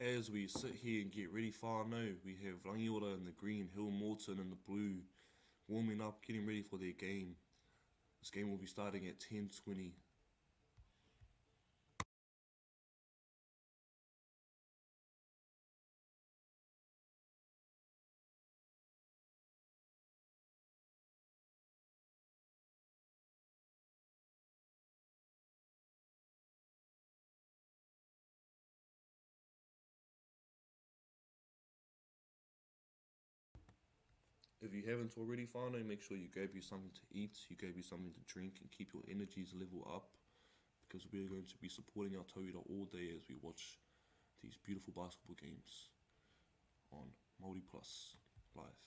As we sit here and get ready for whānau, we have Rangiora in the green, Hillmorton in the blue, warming up, getting ready for their game. This game will be starting at 10:20. If you haven't already, whānau, make sure you grab you something to eat, you grab you something to drink, and keep your energies level up, because we are going to be supporting our tauira all day as we watch these beautiful basketball games on MāORI Plus Live.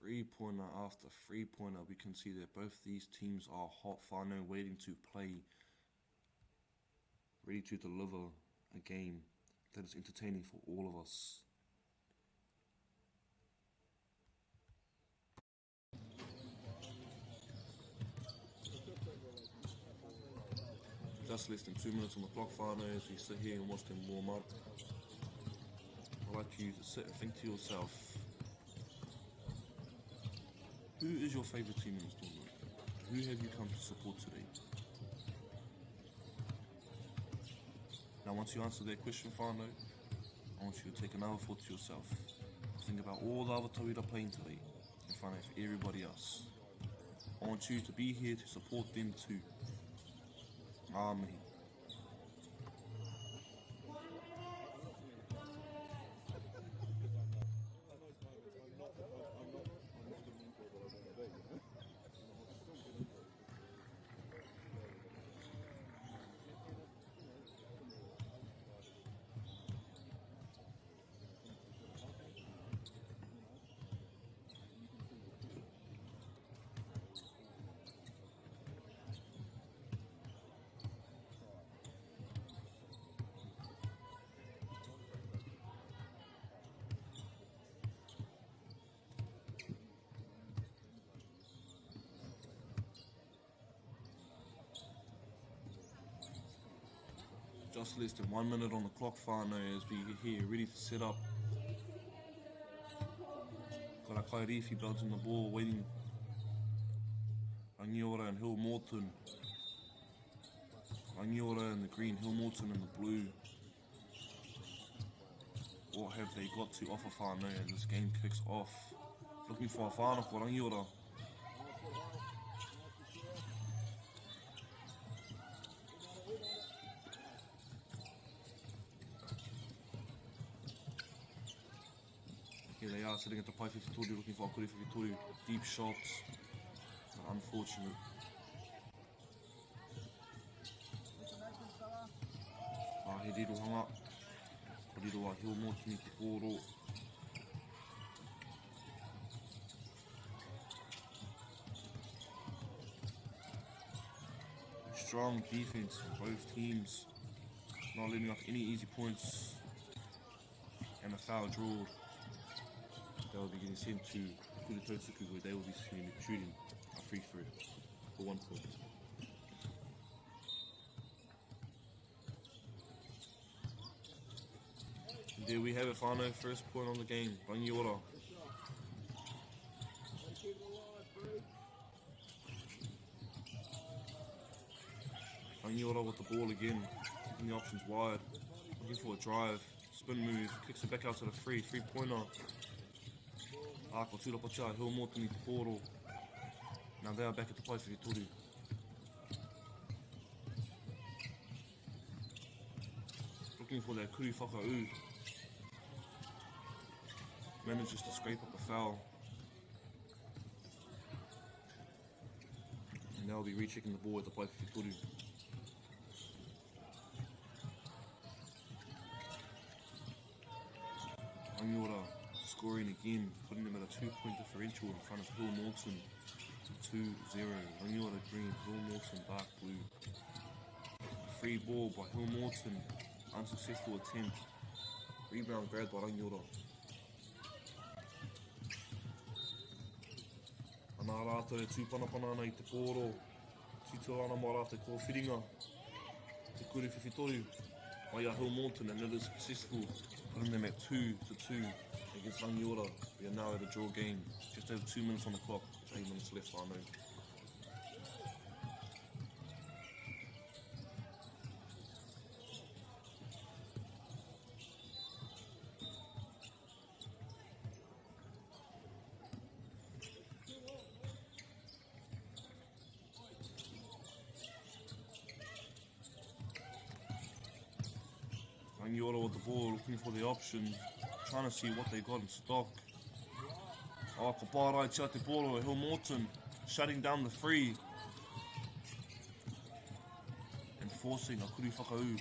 Three-pointer after three-pointer, we can see that both these teams are hot, whānau, waiting to play, ready to deliver a game that is entertaining for all of us. Just less than 2 minutes on the clock, whānau, as we sit here and watch them warm up. I'd like you to sit and think to yourself, who is your favourite team in this tournament? Who have you come to support today? Now once you answer that question, whānau, I want you to take another thought to yourself. Think about all the other tauira playing today and find out for everybody else. I want you to be here to support them too. Ngā mihi. Just less than 1 minute on the clock, whānau, as we get here ready to set up. Got our Kayo builds on the ball, waiting. Rangiora and Hillmorton. Rangiora in the green, Hillmorton in the blue. What have they got to offer, whānau, as this game kicks off? Looking for a whānau for Rangiora. Here they are sitting at the pai whiwhitoru, looking for a kore whiwhitoru. Deep shots, but unfortunate. He riro hanga. Ko riro a Hillmorton I te kōro. Strong defense from both teams. Not letting up any easy points. And a foul draw. They will be getting sent to Kura Tautuku, where they will be shooting a free throw for 1 point. And there we have it, whānau, first point on the game, Rangiora. Rangiora with the ball again, Looking the options wide. Looking for a drive. Spin move. Kicks it back out to the three-pointer. Ako tūrapacha, Hillmorton i te pōro. Now they are back at the place for Toru. Looking for that kuri whakau. Manages to scrape up a foul. And they'll be rechecking the ball at the place for Toru. Rangiora scoring again, putting them at a 2-point differential in front of Hillmorton. 2-0. Rangiora green, Hillmorton dark blue. Free ball by Hillmorton. Unsuccessful attempt. Rebound grabbed by Rangiora. Anā rātou e tūpanapana ana I te pōro. Tūtua ana mā rātou ko whiringa. Te kuri whiwhitoru. Mai a Hillmorton and it is successful. Putting them at 2-2 against Rangiora. We are now at a draw game. Just over 2 minutes on the clock. 8 minutes left, I know. Rangiora with the ball, looking for the options, trying to see what they got in stock. Oh, ka pārai tia te pōro e Hillmorton, shutting down the free. And forcing a kuri whakau.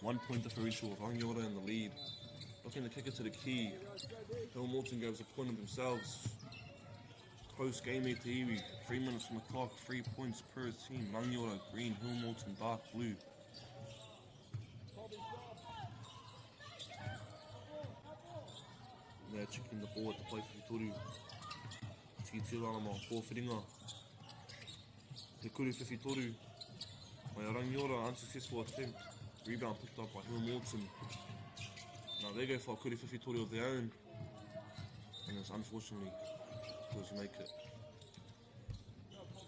1 point differential of Rangiora in the lead. Looking to kick it to the key. Hillmorton gives a point of themselves. Close game e te iwi. 3 minutes on the clock, 3 points per team. Rangiora green, Hillmorton dark blue. They're checking the ball at the place for Toru. Tiki tūrana mā kōwhiringa. Te kuri Toru. Mai a Rangiora, unsuccessful attempt. Rebound picked up by Hillmorton. Now they go for a kuri Toru of their own. And it's unfortunately doesn't make it.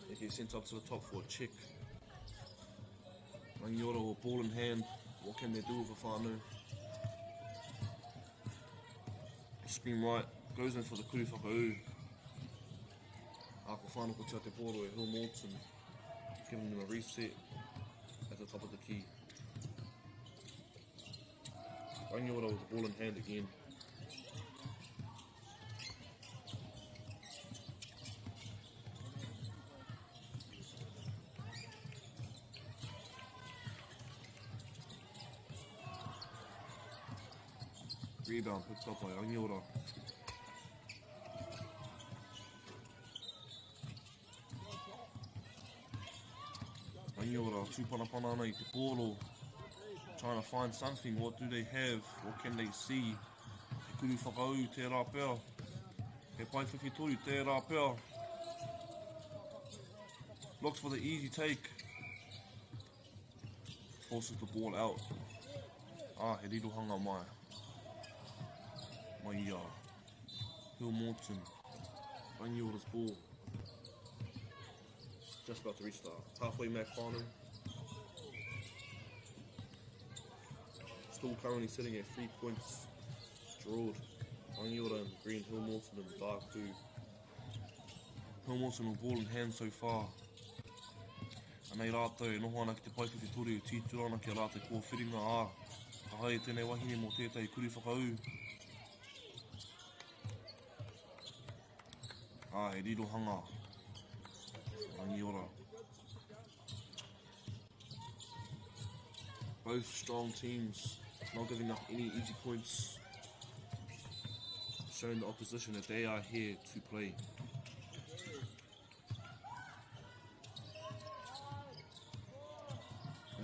They get sent up to the top for a check. Rangiora with ball in hand. What can they do with a whānau? Screen right, goes in for the kuri whakau. Ako whanoko tia te pōro e Hillmorton, giving them a reset at the top of the key. Rangiora with the ball in hand again. Rebound picked up by Rangiora. Rangiora, tūpanapana ana I te pōro. Trying to find something, what do they have, what can they see? He kuri whakau, tērā pēr. He pai whiwhitoru, tērā pēr. Looks for the easy take. Forces the ball out. He rirohanga mai. Mai ia. Hillmorton. Rangiora's ball. Just about to reach the halfway mark final. Still currently sitting at 3 points. Drawed. Rangiora in green, Hillmorton in dark blue. Hillmorton with ball in hand so far. Anei rātou, e noho ana ki te paiwhiwhi toru, tīturana ki a rātou kōwhiringa ka hae tēnei wahine mō tētai kuri whakau. He rirohanga. Rangiora. Both strong teams, not giving up any easy points. Showing the opposition that they are here to play.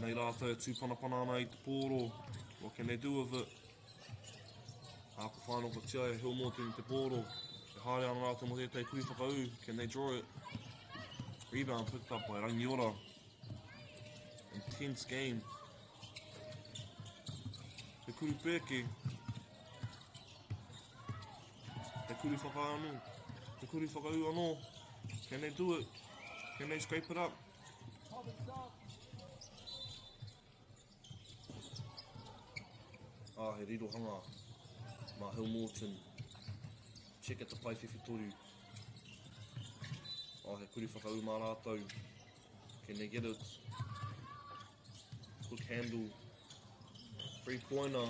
Nei rātou tūpanapana ana I te pōro. What can they do with it? Ako whanoko tia e Hillmorton I te pōro. Haere ana rātou mo tētai kuri whakau. Can they draw it? Rebound picked up by Rangiora. Intense game. Te kuri pēke. Te kuri whakau anō. Te kuri whakau anō. Can they do it? Can they scrape it up? he riro hanga. Ma Hillmorton. Check at the pai whiwhi toru. He kuri whakau mā rātou. Can they get it? Quick handle. 3-pointer.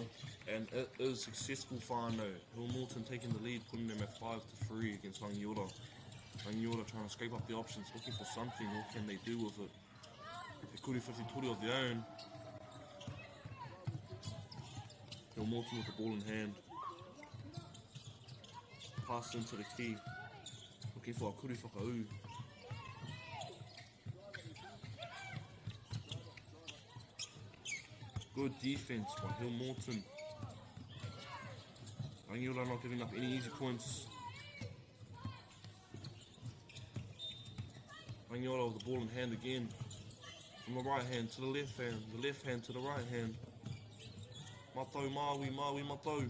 And it is successful whānau. Hillmorton taking the lead, putting them at 5-3 against Rangiora. Rangiora trying to scrape up the options, looking for something. What can they do with it? He kuri whiwhi toru of their own. Hillmorton with the ball in hand. Pass into the key. Looking for a kuri whakau. Good defense by Hillmorton. Rangiora not giving up any easy points. Rangiora with the ball in hand again. From the right hand to the left hand to the right hand. Matau, Maui, matau.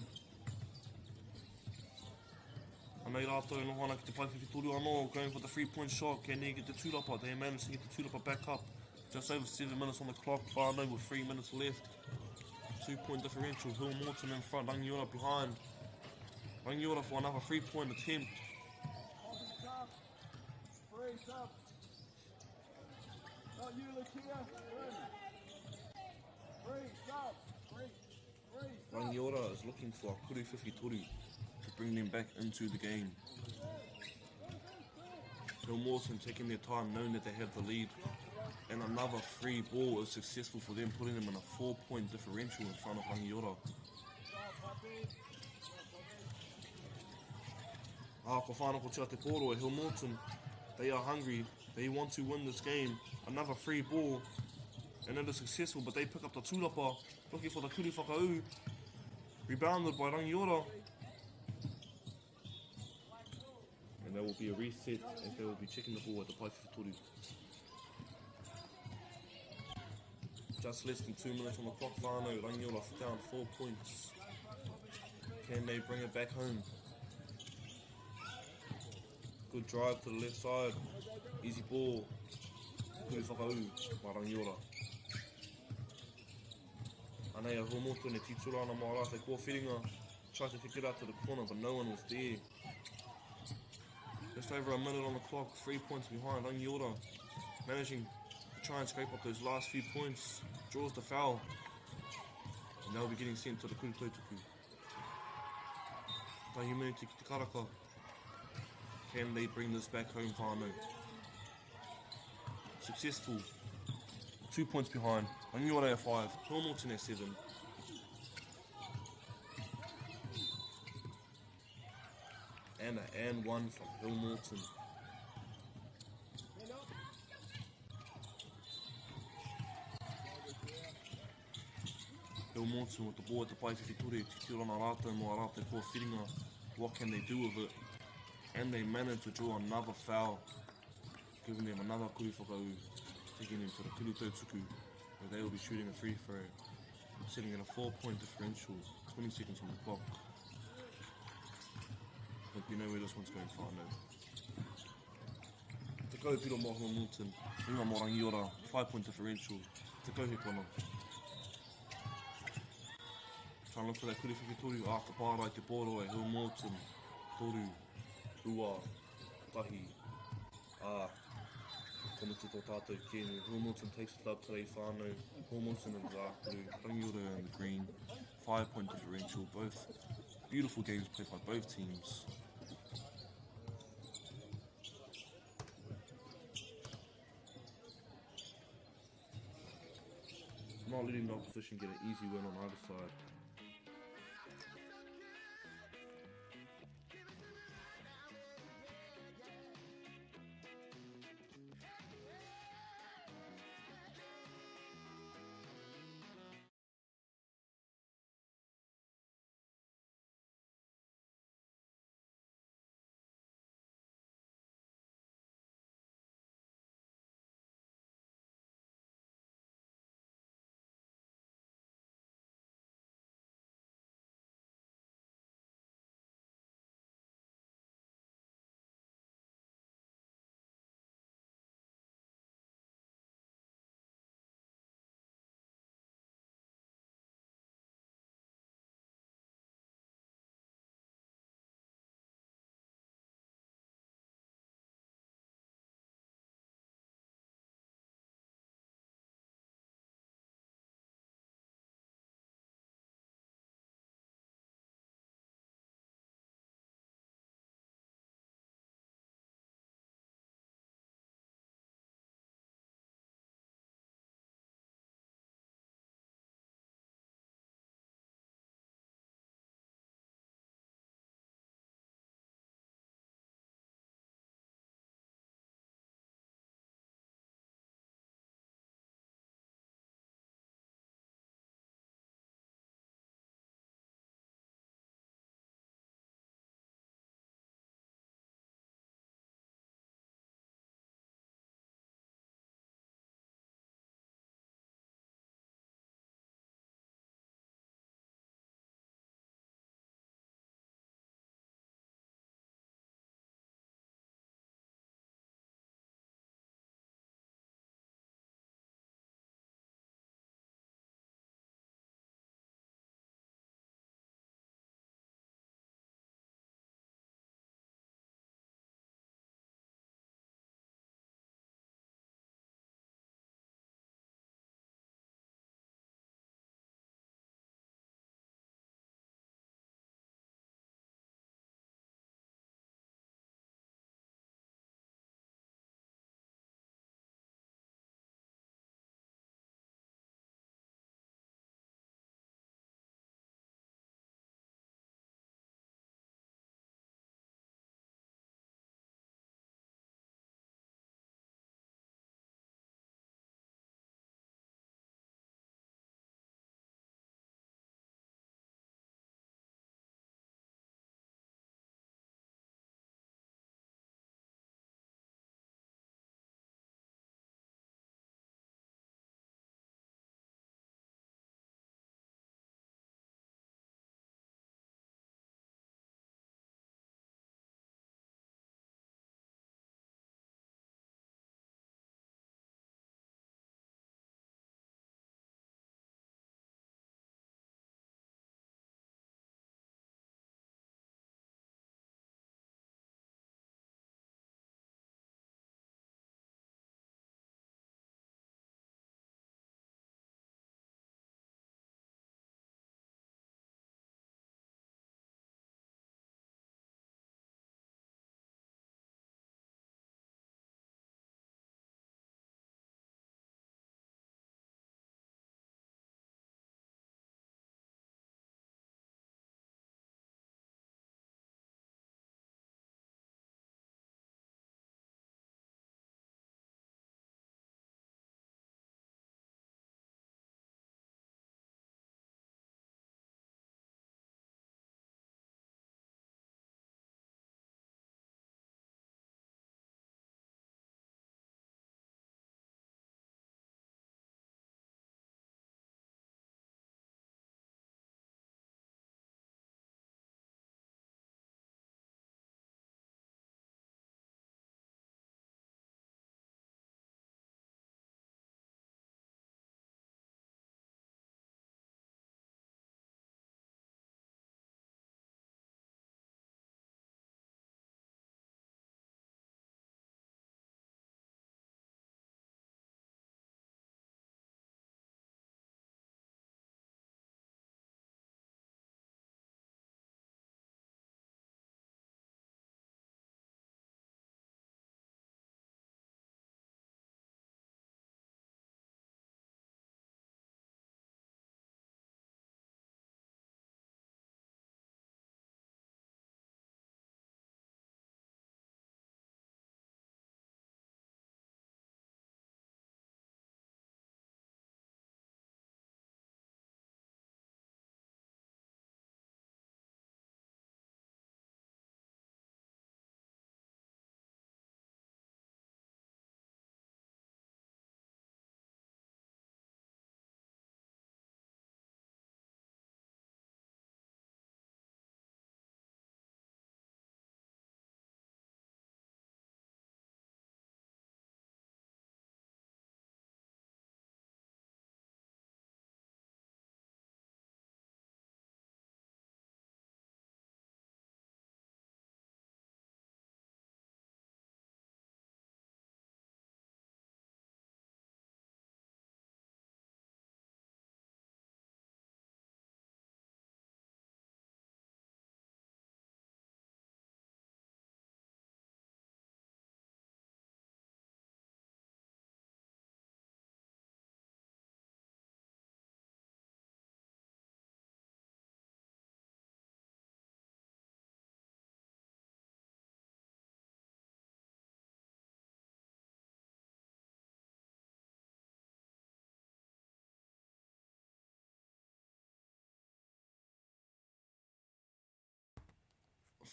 Anei rātou no hana ki te paiwhiwhi toru anō, going for the 3-point shot. Can they get the tūrapa? They managed to get the tūrapa back up. Just over 7 minutes on the clock, whānau with 3 minutes left. 2-point differential, Hillmorton in front, Rangiora behind. Rangiora for another 3-point attempt. Rangiora is looking for a kuri whiwhi toru to bring them back into the game. Hillmorton taking their time, knowing that they have the lead. And another free ball is successful for them, putting them in a 4-point differential in front of Rangiora. Ko whanako tia te poro e Hillmorton. They are hungry. They want to win this game. Another free ball. And it is successful, but they pick up the tūrapa, looking for the kuri whakau. Rebounded by Rangiora. And there will be a reset, and they will be checking the ball at the paiwhiwhi toru. Just less than 2 minutes on the clock, whānau. Rangiora down 4 points. Can they bring it back home? Good drive to the left side. Easy ball. Kuri whakau by Rangiora. Anei a Hillmorton e titurana mā rātou kua whiringa. Tried to kick it out to the corner, but no one was there. Just over a minute on the clock, 3 points behind. Rangiora managing to try and scrape up those last few points. Draws the foul. And they'll be getting sent to the kuri tautoko. Tahimene te ki te karaka. Can they bring this back home, whānau? Successful. 2 points behind. Rangiora at 5. Hillmorton at 7. And one from Hillmorton. Hillmorton with the ball at the paiwhiwhi toru. Te tira na rātou mō rātou kua whiringa. What can they do with it? And they managed to draw another foul, giving them another kuri whakau, taking them to the kuri tautoko, where they will be shooting a free throw, sitting in a 4-point differential, 20 seconds on the clock. But you know where this one's going far now. Te kau piro mō Hillmorton, inga mō Rangiora, 5-point differential, te kau he kona. Trying to look for that kuri whiwhi toru, ka pārai te pōro e Hillmorton, toru. Ua, tahi, komiti tō tātou kēnu. Hillmorton takes the dub today, whānau. Hillmorton in the dark blue, Rangiora in the green. 5-point differential, both beautiful games played by both teams. Not letting the opposition get an easy win on either side.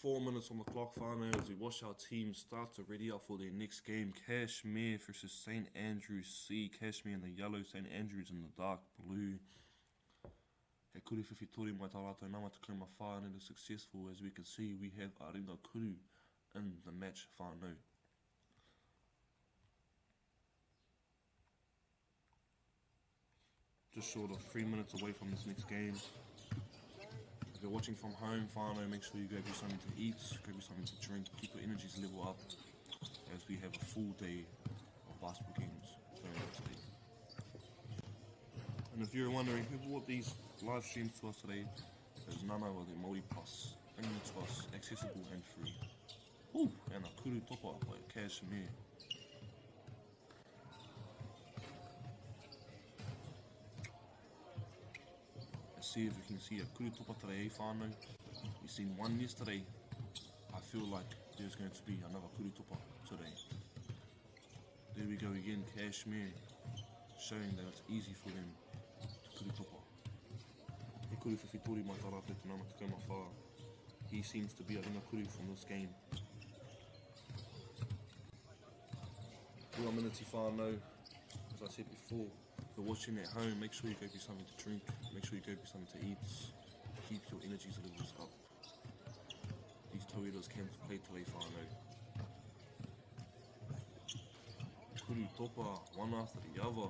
4 minutes on the clock, whānau, as we watch our team start to ready up for their next game. Kashmir versus St. Andrews C. Kashmir in the yellow, St. Andrews in the dark blue. He kuri whiwhitori mai tā rātou nama te kauma whānau successful. As we can see, we have Aringa Kuru in the match whānau. Just short of 3 minutes away from this next game. If you're watching from home, whānau, make sure you grab you something to eat, grab you something to drink, keep your energies level up, as we have a full day of basketball games going on today. And if you're wondering who brought these live streams to us today, there's none other than MāORI Plus, bringing it to us accessible and free. Ooh, and a kuru topa by Kashmir. Let's see if we can see a kuru topa today, whānau. We've seen one yesterday. I feel like there's going to be another kuru topa today. There we go again, Kashmir, showing that it's easy for them to kuru topa. He kuru whiwhitori mai tā rātou te nama te kauma whā. He seems to be a ringa kuru from this game. Ua miniti whānau, as I said before, if you're watching at home, make sure you grab you something to drink, make sure you grab you something to eat, keep your energies levels up. These tauiras came to play today, whānau. Kuru topa, one after the other.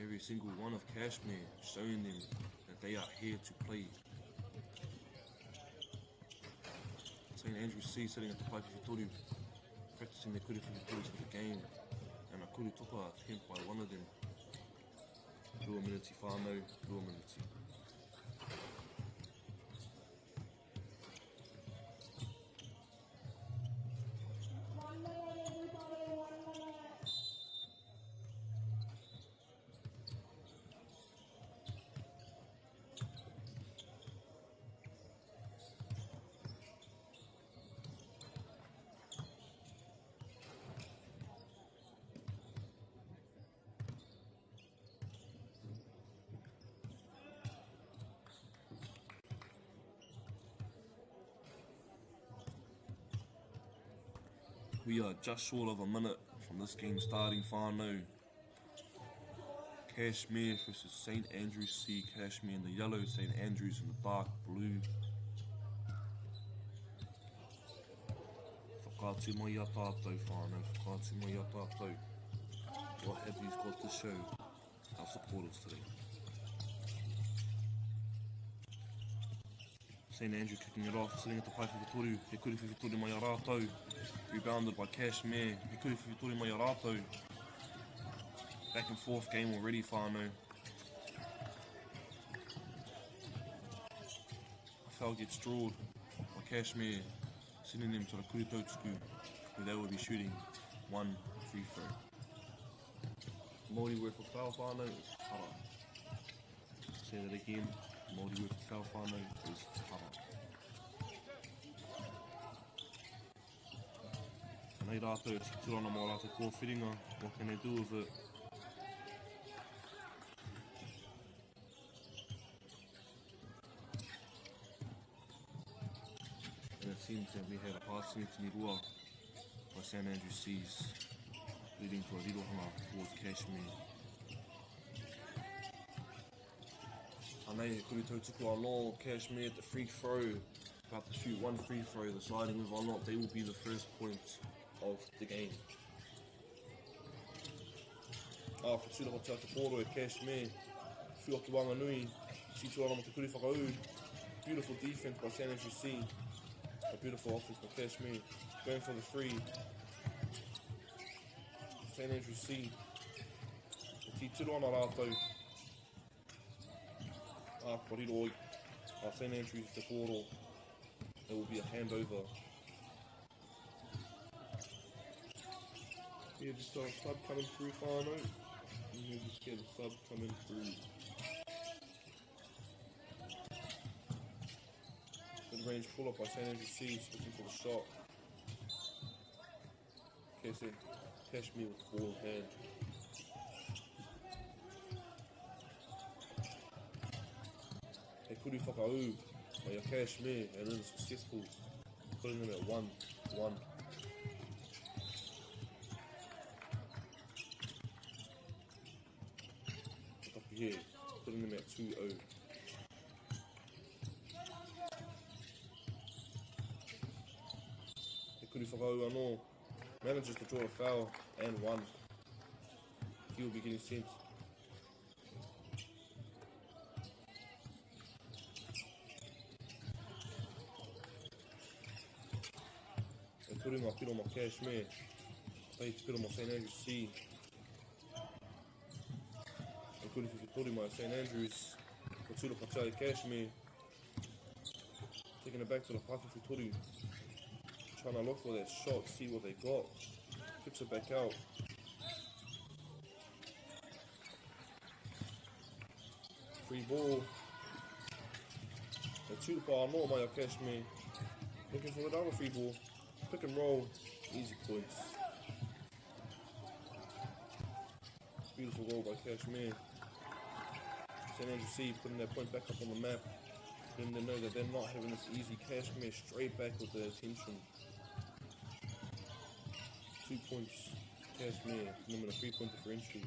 Every single one of Kashmir showing them that they are here to play. St. Andrews C sitting at the pai whiwhitori, practicing their kuru whiwhitori for the game, and a kuru topa attempt by one of them. Ua miniti whānau, ua miniti. We are just short of a minute from this game starting, whānau. Kashmir versus St. Andrews C. Kashmir in the yellow, St. Andrews in the dark blue. Whakaatu mai a tātou, whānau, whakaatu mai a tātou. What have you got to show our supporters today? St. Andrew kicking it off, sitting at the pai whiwhitori. He kuru whiwhitori mai a rātou. Rebounded by Kashmir. He kuru whiwhitori mai a rātou. Back and forth game already, whānau. Foul gets drawed by Kashmir, sending them to the kuru tautuku, where they will be shooting one free throw. MāORI word for foul, whānau, is hara. Say that again. MāORI word for foul, whānau, is hara. Nei rātou, ti turana mō rātou kōwhiringa, what can they do with it? And it seems that we had a passing to Nirua by St. Andrews C's, leading to a rirohanga towards Kashmir. Anei, kuru tautuku anō, Kashmir at the free throw, about to shoot one free throw, deciding whether or not they will be the first point of the game. Ko tūna ho te ata kōro e Kashmir, whio ki wanga nui, si tuana mo te kuri whakau. Beautiful defense by St. Andrews C. A beautiful offense by Kashmir. Going for the free. St. Andrews C. Ti tuana rātou. Koriro St. Andrews te kōro. There will be a handover. Yeah, just a sub coming through, whānau. You just get a sub coming through. Good range pull up by St. Andrews C, looking for the shot. Okay, Kashmir with the ball in hand. He kuru whakau. Maya Kashmir, and then successful, putting them at 1-1. Up here, putting them at 2-0. Kuri whakau anō, manages to draw a foul and 1. He will be getting sent. E turi ngā piro ma Kashmir, tai te piro ma St Andrews C. E kuri whakituri ma St Andrews, ko tūra patai Kashmir, taking it back to the Pāwhiwhi Toru. Trying to look for that shot, see what they got. Kicks it back out. Free ball. The two bar no Maya Kashmir. Looking for another free ball. Pick and roll. Easy points. Beautiful goal by Kashmir. St Andrews C putting their point back up on the map. Letting them know that they're not having this easy. Kashmir straight back with their attention. 2 points, Kashmir, number 3-point differential.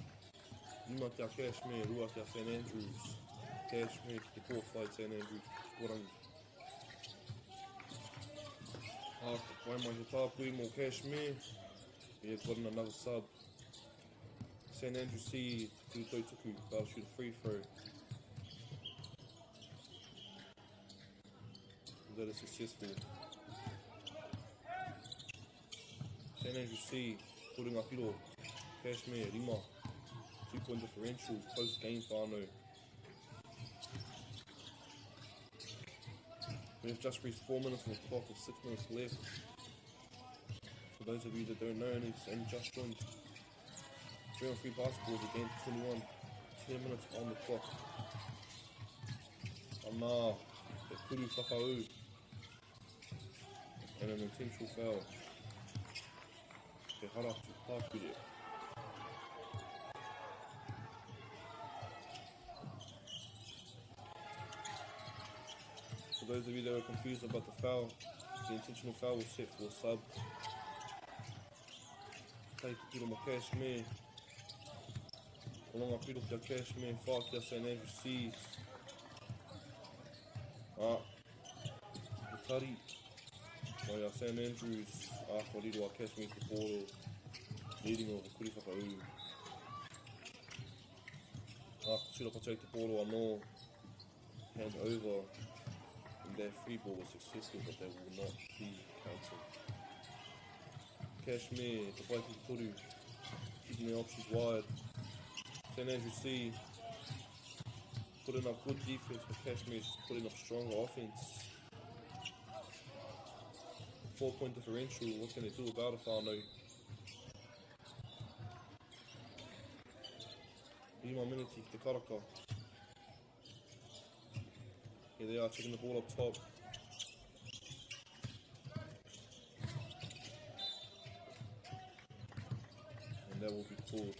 Nima kia Kashmir, rua kia St Andrews. Kashmir, the fourth flight St Andrews, Warangi. Waimate tāpui mō Kashmir. We have gotten another sub. St Andrews C, tuku tuku, about to shoot a free throw. That is successful. St Andrews C, putting up piro. Kashmir, rima. 2-point differential, close game whānau. We have just reached 4 minutes on the clock with 6 minutes left. For those of you that don't know, and just joined, 3-on-3 basketball is a game for 21. 10 minutes on the clock. Anā, e kuru whakau. And an intentional foul. Te hara tu tāpure. For those of you that are confused about the foul, the intentional foul was set for a sub. Kei te piro mo Kashmir. Kolonga piro kia Kashmir, whā kia St Andrews C's. Te tari. Mai a St Andrews, kōrero a Kashmir te pōro, leading over kuri whakau. Tūra patai te pōro anō, hand over, and their free ball was successful, but they will not be counted. Kashmir, te pai ki toru, keeping their options wide. St Andrews C, putting up good defense, but Kashmir is putting up stronger offense. 4-point differential, what can they do about it, whānau? 1 minute ki te karaka. Here they are, checking the ball up top. And that will be called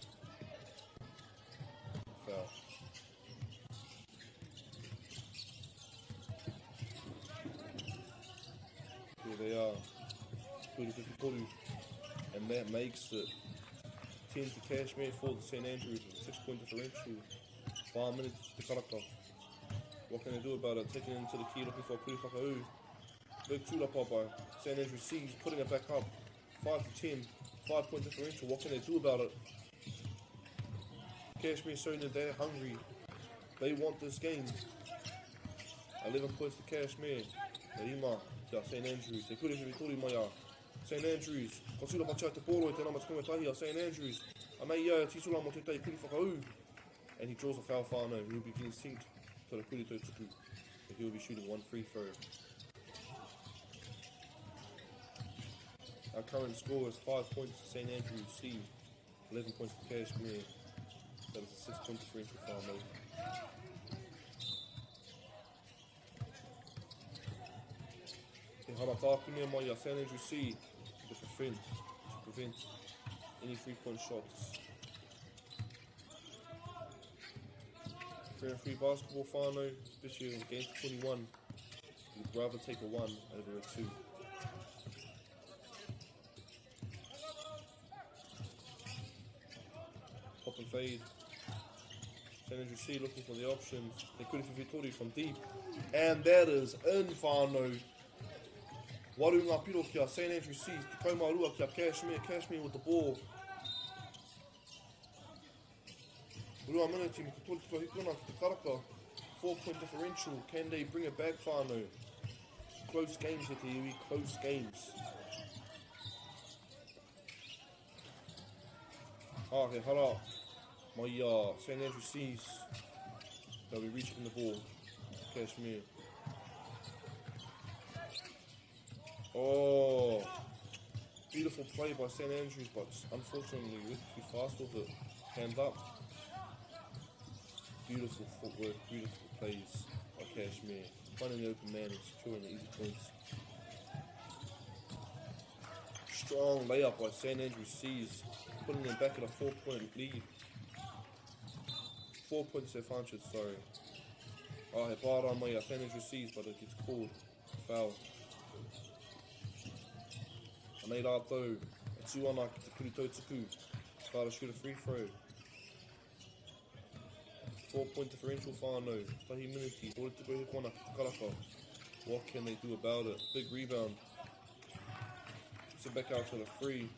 foul. Here they are, 2-54, and that makes it 10 to Kashmir for the St Andrews with a 6-point differential. 5 minutes to karaka. What can they do about it? Taking it into the key, looking for a kuri whakau. Big tūrapa by St Andrews C, putting it back up. 5 to 10, 5-point differential. What can they do about it? Kashmir showing that they're hungry. They want this game. 11 points to Kashmir. Rima. Kia St Andrews, te kuri whitori mai a St Andrews, ko tūra patia te pōro te nama tukunga tahi a St Andrews, a mei ia tisura mo te tei kuri whakau, and he draws a foul whānau, he will be getting sent to the kuri tau tuku, so he will be shooting 1 free throw. Our current score is 5 points to St Andrews C, 11 points to Kashmir, that is a 6-point differential whānau. Hara tāpune mai a St Andrews C to prevent any 3-point shots. 3-on-3 basketball whānau, especially in game 21. You'd rather take a 1 over a 2. Pop and fade. St Andrews C looking for the options. They could have Victoria from deep. And that is in whānau. Warunga piro kia St Andrews C. Te kaumarua kia Kashmir. Kashmir with the ball. Rua minute me te tolu tuka hikuna ki te karaka. 4-point differential. Can they bring it back whānau? Close games here te iwi. Close games. He hara. My St Andrews C's. They'll be reaching the ball. Kashmir. Oh, beautiful play by St Andrews, but unfortunately a bit too fast with it. Hand up. Beautiful footwork, beautiful plays by Kashmir. Finding the open man and securing the easy points. Strong layup by St Andrews C's, putting them back at a 4-point lead. 4 points advantage, sorry. He para mai a St Andrews C's, but it gets called. Foul. Nei rātou, e tūana ki te kuru tautaku, para shoot a free throw. 4-point differential whānau, tahi minuti, ore te koe he kona ki te karaka. What can they do about it? Big rebound. Puts it back out to the free.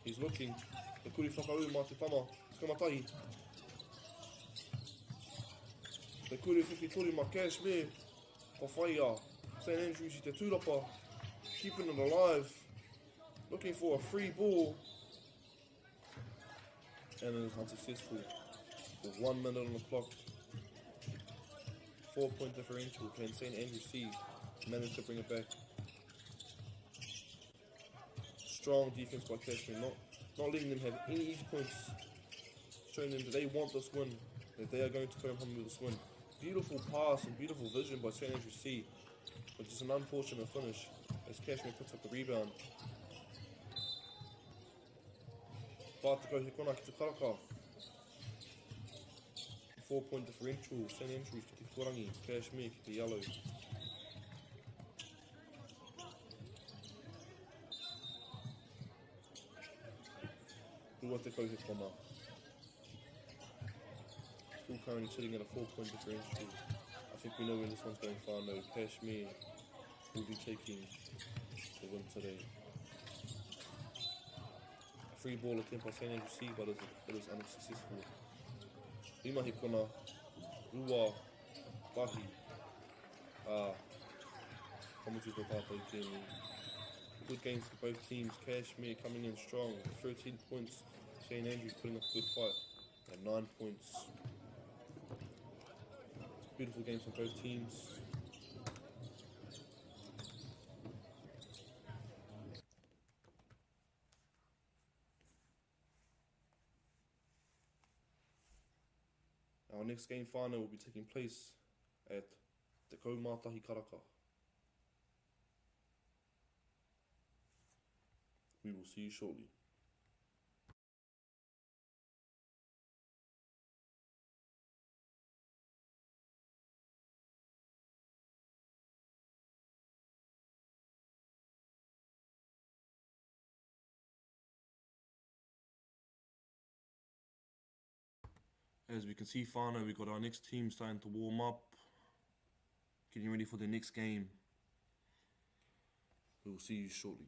He's looking. Te kuri whakau mā te tama, skamatahi. Te kuri whiwhitori mā Kashmir, ka whaia. St Andrews i te tūrapa, keeping it alive, looking for a free ball, and it is unsuccessful. With 1 minute on the clock, 4-point differential. Can St Andrews C manage to bring it back? Strong defense by Kashmir, not letting them have any easy points, showing them that they want this win, that they are going to come home with this win. Beautiful pass and beautiful vision by St Andrews C. But just an unfortunate finish as Kashmir picks up the rebound. Whātako he kona ki te karaka. 4-point differential. St Andrews ki te korangi. Kashmir ki te yellow. Rua te kau he kona. Still currently sitting at a 4-point differential. I think we know where this one's going far now. Kashmir will be taking the win today. A free ball attempt by St Andrews C, but it was unsuccessful. Rimahi kona, Rua, Tahi. Commentaries no tātou tēnei. Good games for both teams. Kashmir coming in strong. 13 points. St Andrews putting up a good fight. And 9 points. Beautiful games for both teams. Our next game final will be taking place at Te Kaumātahi Karaka. We will see you shortly. As we can see, whānau, we've got our next team starting to warm up, getting ready for the next game. We will see you shortly.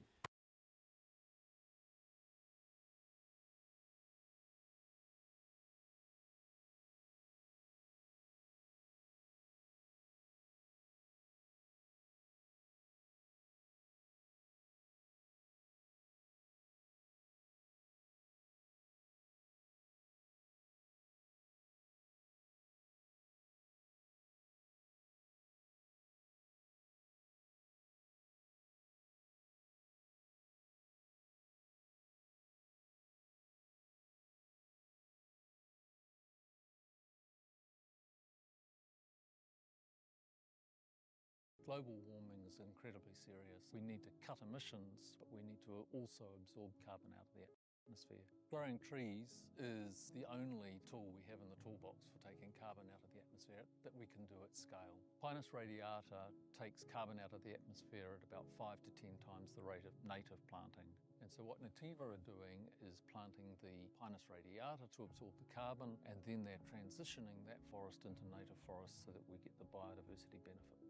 Global warming is incredibly serious. We need to cut emissions, but we need to also absorb carbon out of the atmosphere. atmosphere. Growing trees is the only tool we have in the toolbox for taking carbon out of the atmosphere that we can do at scale. Pinus radiata takes carbon out of the atmosphere at about 5 to 10 times the rate of native planting. And so what Nativa are doing is planting the Pinus radiata to absorb the carbon, and then they're transitioning that forest into native forest so that we get the biodiversity benefit.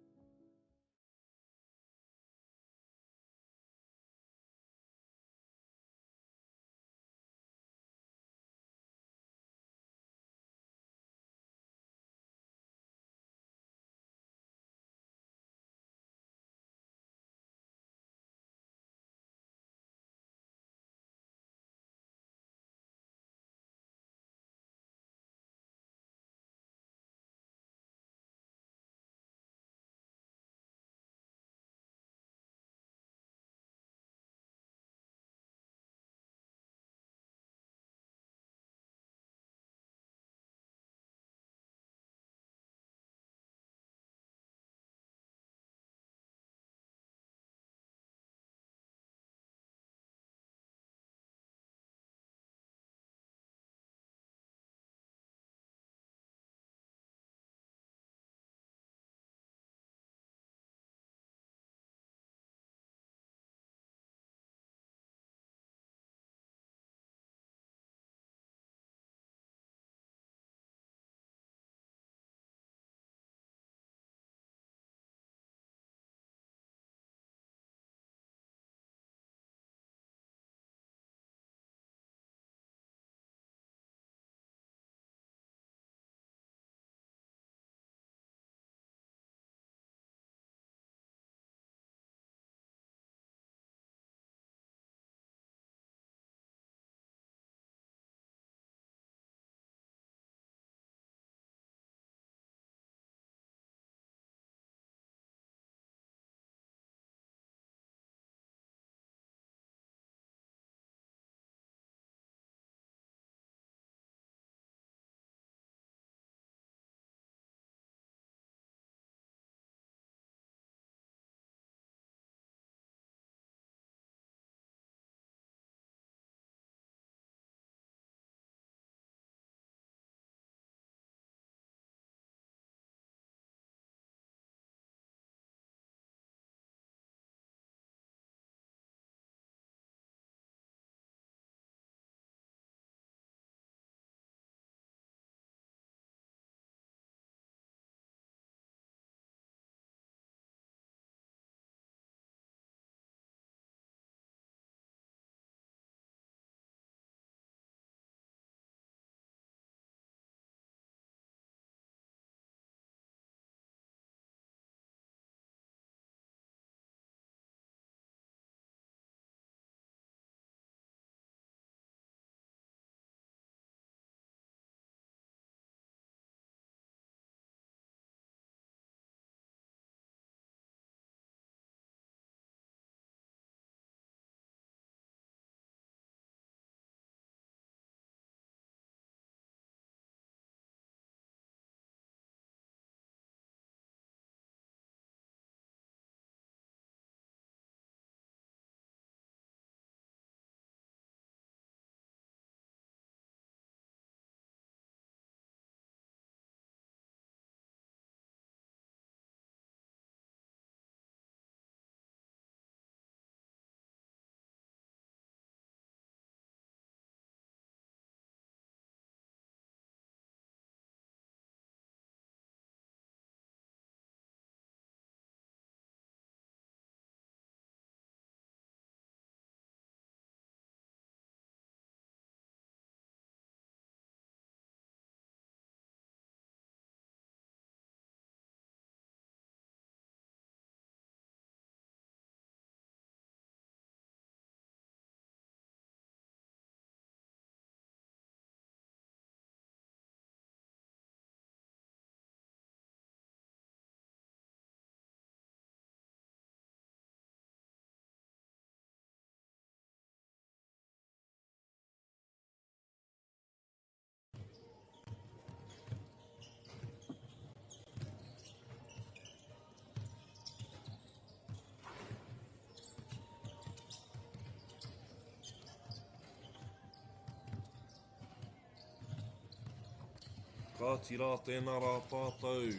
Ka tira tēnā rā tātou.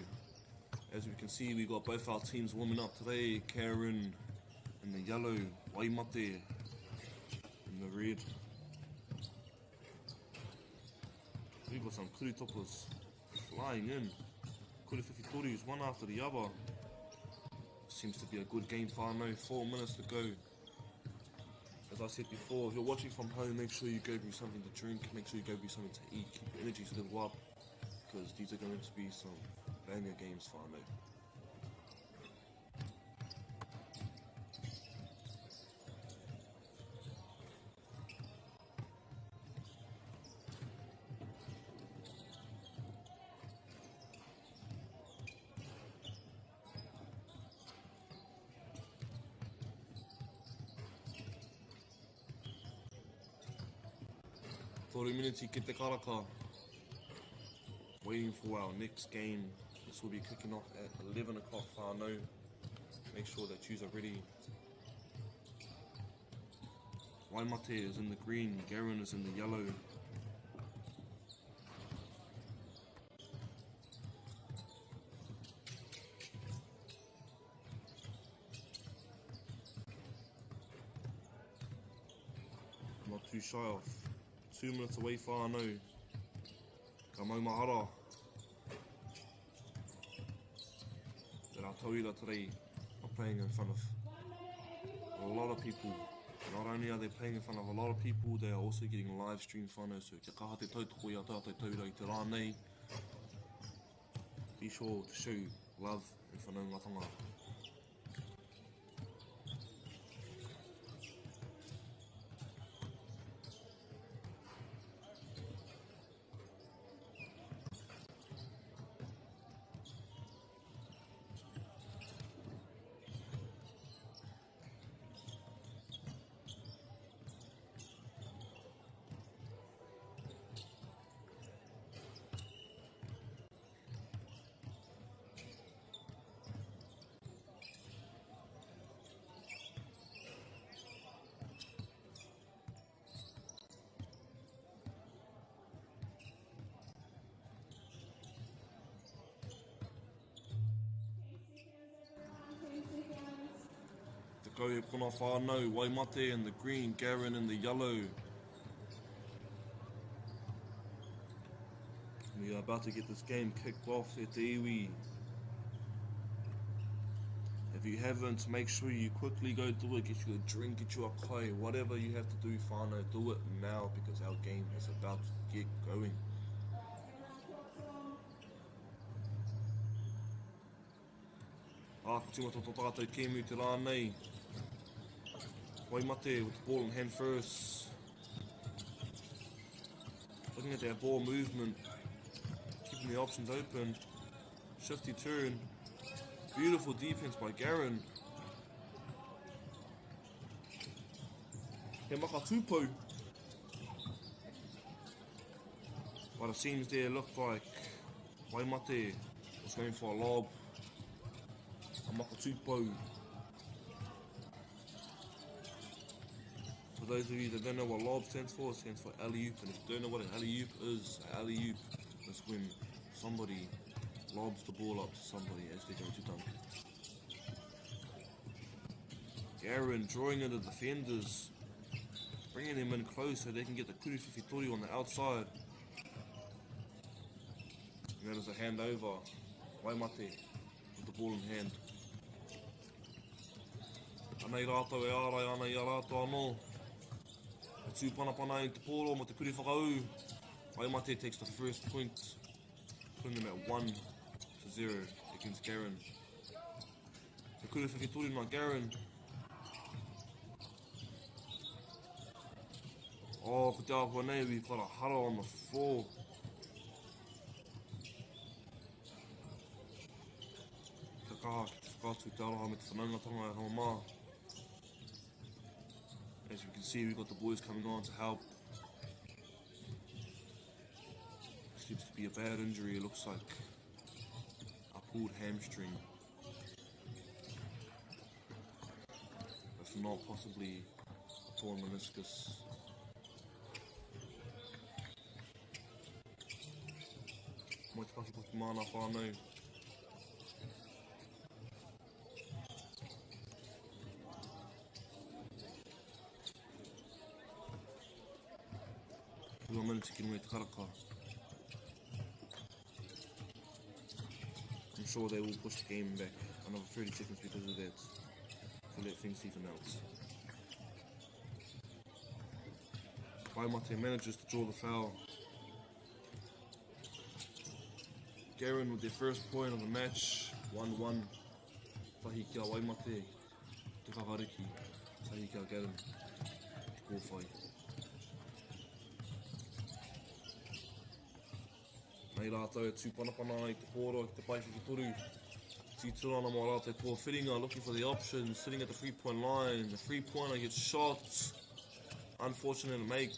As we can see, we got both our teams warming up today. Garin in the yellow, Waimate in the red. We got some kuri toppers flying in. Kuri whiwhitoris, one after the other. Seems to be a good game, whānau. 4 minutes to go. As I said before, if you're watching from home, make sure you go bring something to drink, make sure you go bring something to eat, keep your energies a little up, because these are going to be some banger games, whānau. Tore minutes ki te karaka. Waiting for our next game. This will be kicking off at 11 o'clock whānau. Make sure that yous are ready. Waimate is in the green, Garin is in the yellow. Not too shy of 2 minutes away whānau. Ka maumahara. That our tauira today are playing in front of a lot of people. Not only are they playing in front of a lot of people, they are also getting live stream whānau. So kia kaha te tautoko i a tātou tauira i te rānei. Be sure to show love in whanau ngā tangata. Kayo kona whānau, Waimate in the green, Garin in the yellow. We are about to get this game kicked off at the iwi. If you haven't, make sure you quickly go do it. Get you a drink, get you a kai, whatever you have to do, whānau, do it now because our game is about to get going. Ka tīmata tō tātou kēmu te rānei. Waimate with the ball in hand first. Looking at that ball movement, keeping the options open. Shifty turn. Beautiful defense by Garin. He maka tūpou. But it seems there looked like Waimate was going for a lob. A maka tūpou. For those of you that don't know what lob stands for, it stands for alley-oop. And if you don't know what an alley-oop is when somebody lobs the ball up to somebody as they go to dunk. Garin drawing in the defenders, bringing them in close so they can get the kuri whiwhitori on the outside. And that is a handover. Waimate with the ball in hand. Anei rātou e ārai ana i a rātou anō. E tūpanapana i te pōro mo te kuri whakau. Waimate takes the first point, putting them at 1-0 against Garin. Te kuri whiwhitori nā Garin. Oh, ko te ahua nei, we've got a hara on the floor. Ka kaha ki te whakatu te aroha me te whanaungatanga e hao mā. As you can see, we've got the boys coming on to help. Seems to be a bad injury, it looks like. A pulled hamstring. If not, possibly a torn meniscus. mana whānau. Ua mana tiki nui te karaka. I'm sure they will push the game back another 30 seconds because of that, to let things even out. Waimate manages to draw the foul. Garin with their first point of the match, 1-1. Tahi kia Waimate, te kakariki, tahi kia Garin, te kōwhai. Nei rātou e tūpanapana i te pōro, i te paifiki Titurana mō rātou pō whiringa, looking for the option, sitting at the 3-point line. The 3-pointer gets shot. Unfortunate to make,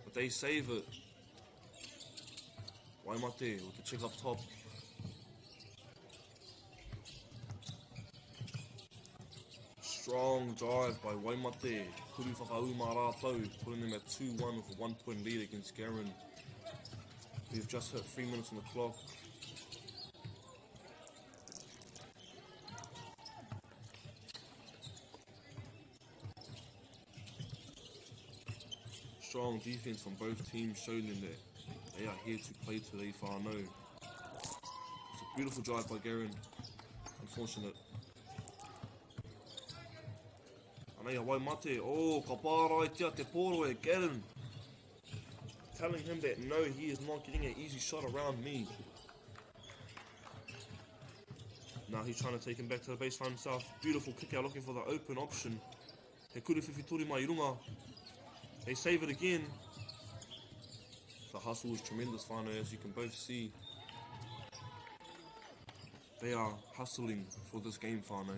but they save it. Waimate with the check up top. Strong drive by Waimate. Kuru whakaau mā rātou, putting them at 2-1 with a 1-point lead against Garin. We've just hit 3 minutes on the clock. Strong defense from both teams, showing them that they are here to play today whānau. It's a beautiful drive by Garin. Unfortunate. Anei a Waimate, ka pārai tia te pōro e Garin. Telling him that no, he is not getting an easy shot around me. Now he's trying to take him back to the baseline himself. Beautiful kick out, looking for the open option. He kuru whiwhitori mai runga. They save it again. The hustle is tremendous, whānau, as you can both see. They are hustling for this game, whānau.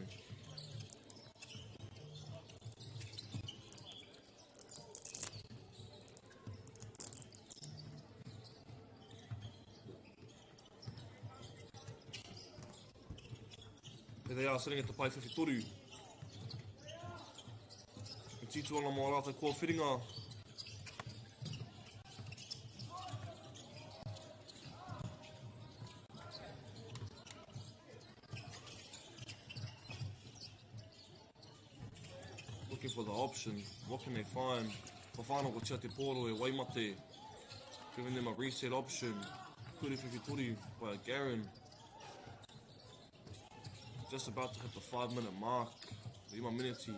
There they are, sitting at the pai whiwhitoru. E tituana mō rātou kua whiringa. Looking for the option. What can they find? Ka whānau ko tia te pōro e Waimate. Giving them a reset option. Kuri whiwhitori by Garin. Just about to hit the 5-minute mark. 5 minutes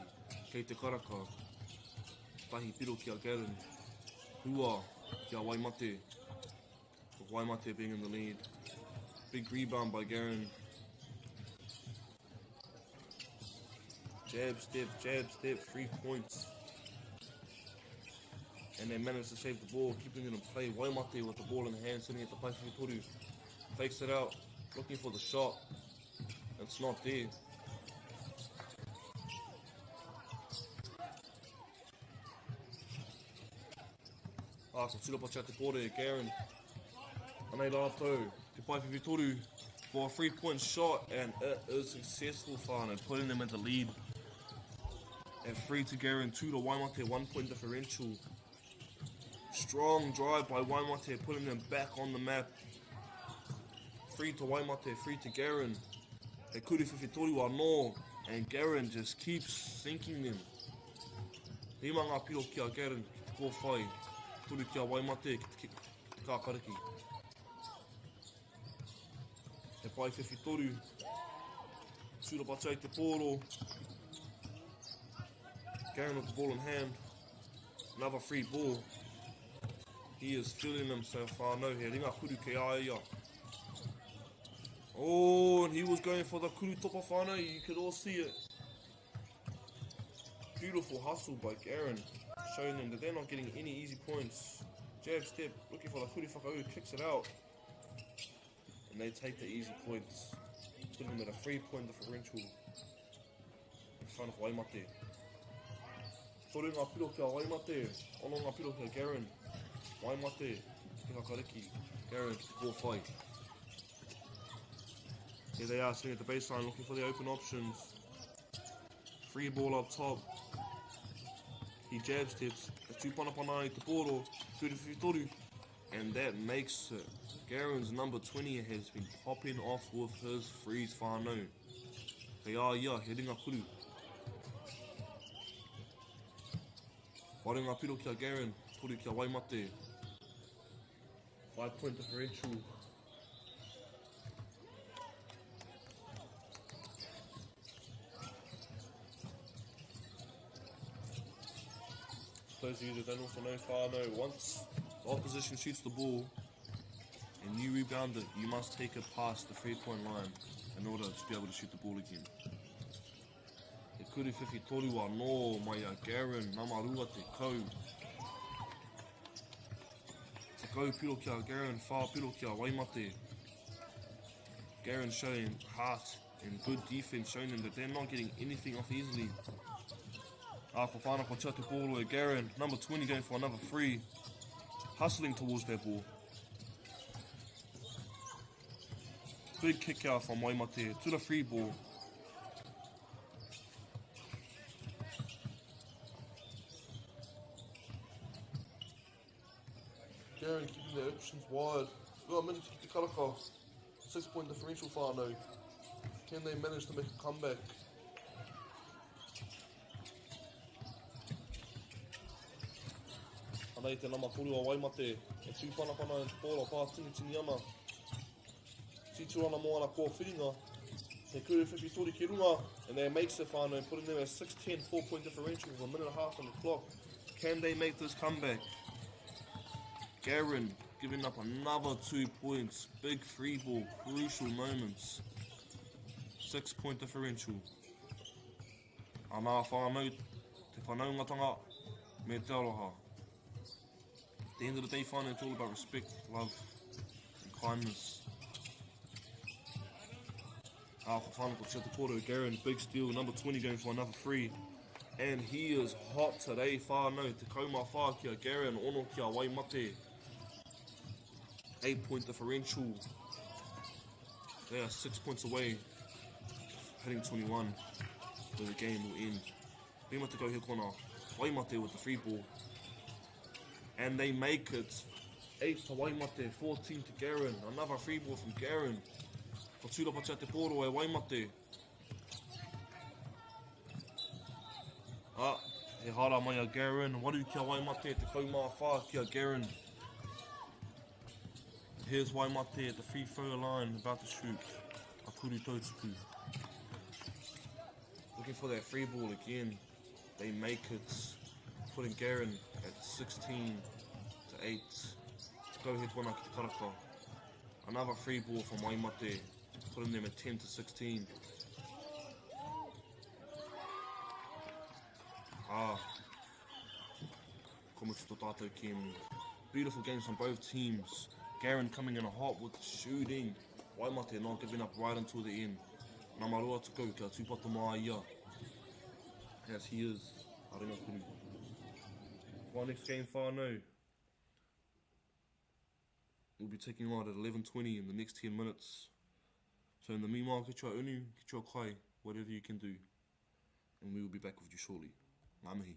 kei te karaka. Tahi piro kia Garin. Hua kia Waimate. With Waimate being in the lead. Big rebound by Garin. Jab, step, 3 points. And they managed to save the ball, keeping it in play. Waimate with the ball in hand, sitting at the pai whiwhitoru. Fakes it out, looking for the shot. It's not there. Ka tūrapa tia te kore e Garin. Anei rātou, te pai whiwhitoru for a 3-point shot, and it is successful, whānau, putting them in the lead. At 3 to Garin, 2 to Waimate, 1-point differential. Strong drive by Waimate, putting them back on the map. 3 to Waimate, 3 to Garin. They kuri whiwhitoru anō, and Garin just keeps sinking them. Hima ngā piro kia Garin, ki te kōwhai. Turu kia Waimate, ki te kākariki. He pai whiwhitoru. Tūrapa tia te pōro. Garin with the ball in hand. Another free ball. He is feeling himself, whānau, he ringa kuru ke aia. Oh, and he was going for the kuru topa, whānau, you could all see it. Beautiful hustle by Garin, showing them that they're not getting any easy points. Jab, step, looking for the kuru whakau, kicks it out. And they take the easy points, putting them at a 3-point differential in front of Waimate. Toru ngā piro kia Waimate, ono ngā piro kia Garin. Waimate, ki te kakariki, Garin ki te kōwhai. Here they are, sitting at the baseline, looking for the open options. Free ball up top. He jab steps, a tūpanapana i te pōro, kuri whiwhitoru, and that makes it. Garin's number 20 has been popping off with his freeze whānau. Kei ia, he ringa kuru. Warenga piro kia Garin, toru kia Waimate. 5-point differential. For those of you that don't also know whānau, once the opposition shoots the ball and you rebound it, you must take it past the 3-point line in order to be able to shoot the ball again. E kuru whiwhi toru anō mai a Garin, nā marua te kau. Te kau piro kia Garin, whā piro kia Waimate. Garin showing heart and good defense, showing them that they're not getting anything off easily. Ko whānau ko tia te ball e Garin, number 20 going for another free. Hustling towards that ball. Big kick out from Waimate to the free ball. Garin keeping their options wide. Got a minute to keep the karaka. 6-point differential whānau. Can they manage to make a comeback? Anei te nama toru a Waimate. E tūpanapana e te pōra pā tini ana. Titu ana mo ana kua whiringa. He kuru whiwhi tori ki runga. And they makes it whānau, putting them at 6-10, 4-point differential with a minute and a half on the clock. Can they make this comeback? Garin giving up another 2 points. Big free ball, crucial moments. 6-point differential. Anā whānau, te whanaungatanga, me te aroha. At the end of the day, whānau, it's all about respect, love, and kindness. Ko whānau ko tia te koro, Garin, big steal, number 20 going for another free. And he is hot today, whānau, te kaumā whā kia Garin, ono kia Waimate. 8-point differential. They are 6 points away, heading 21, where the game will end. Bima te kau he kona, Waimate with the free ball. And they make it. 8 to Waimate, 14 to Garin. Another free ball from Garin. Ko tūrapa tia te pōro e Waimate. He hara mai a Garin. Waru kia Waimate, te kaumā whā kia Garin. Here's Waimate at the free throw line, about to shoot. Akuru tautuku. Looking for that free ball again. They make it, putting Garin at 16 to 8. Go ahead, wana ki te karaka. Another free ball from Waimate, putting them at 10 to 16. Komutu to tātou Kim. Beautiful games from both teams. Garin coming in hot with the shooting. Waimate not giving up right until the end. Nā marua to go, kia tūpata mā ia. As he is, arenga kuru. For our next game, whānau, we'll be taking on at 11:20 in the next 10 minutes. So in the meanwhile, ki tua unu, ki tua kai, whatever you can do. And we will be back with you shortly. Ngā mihi.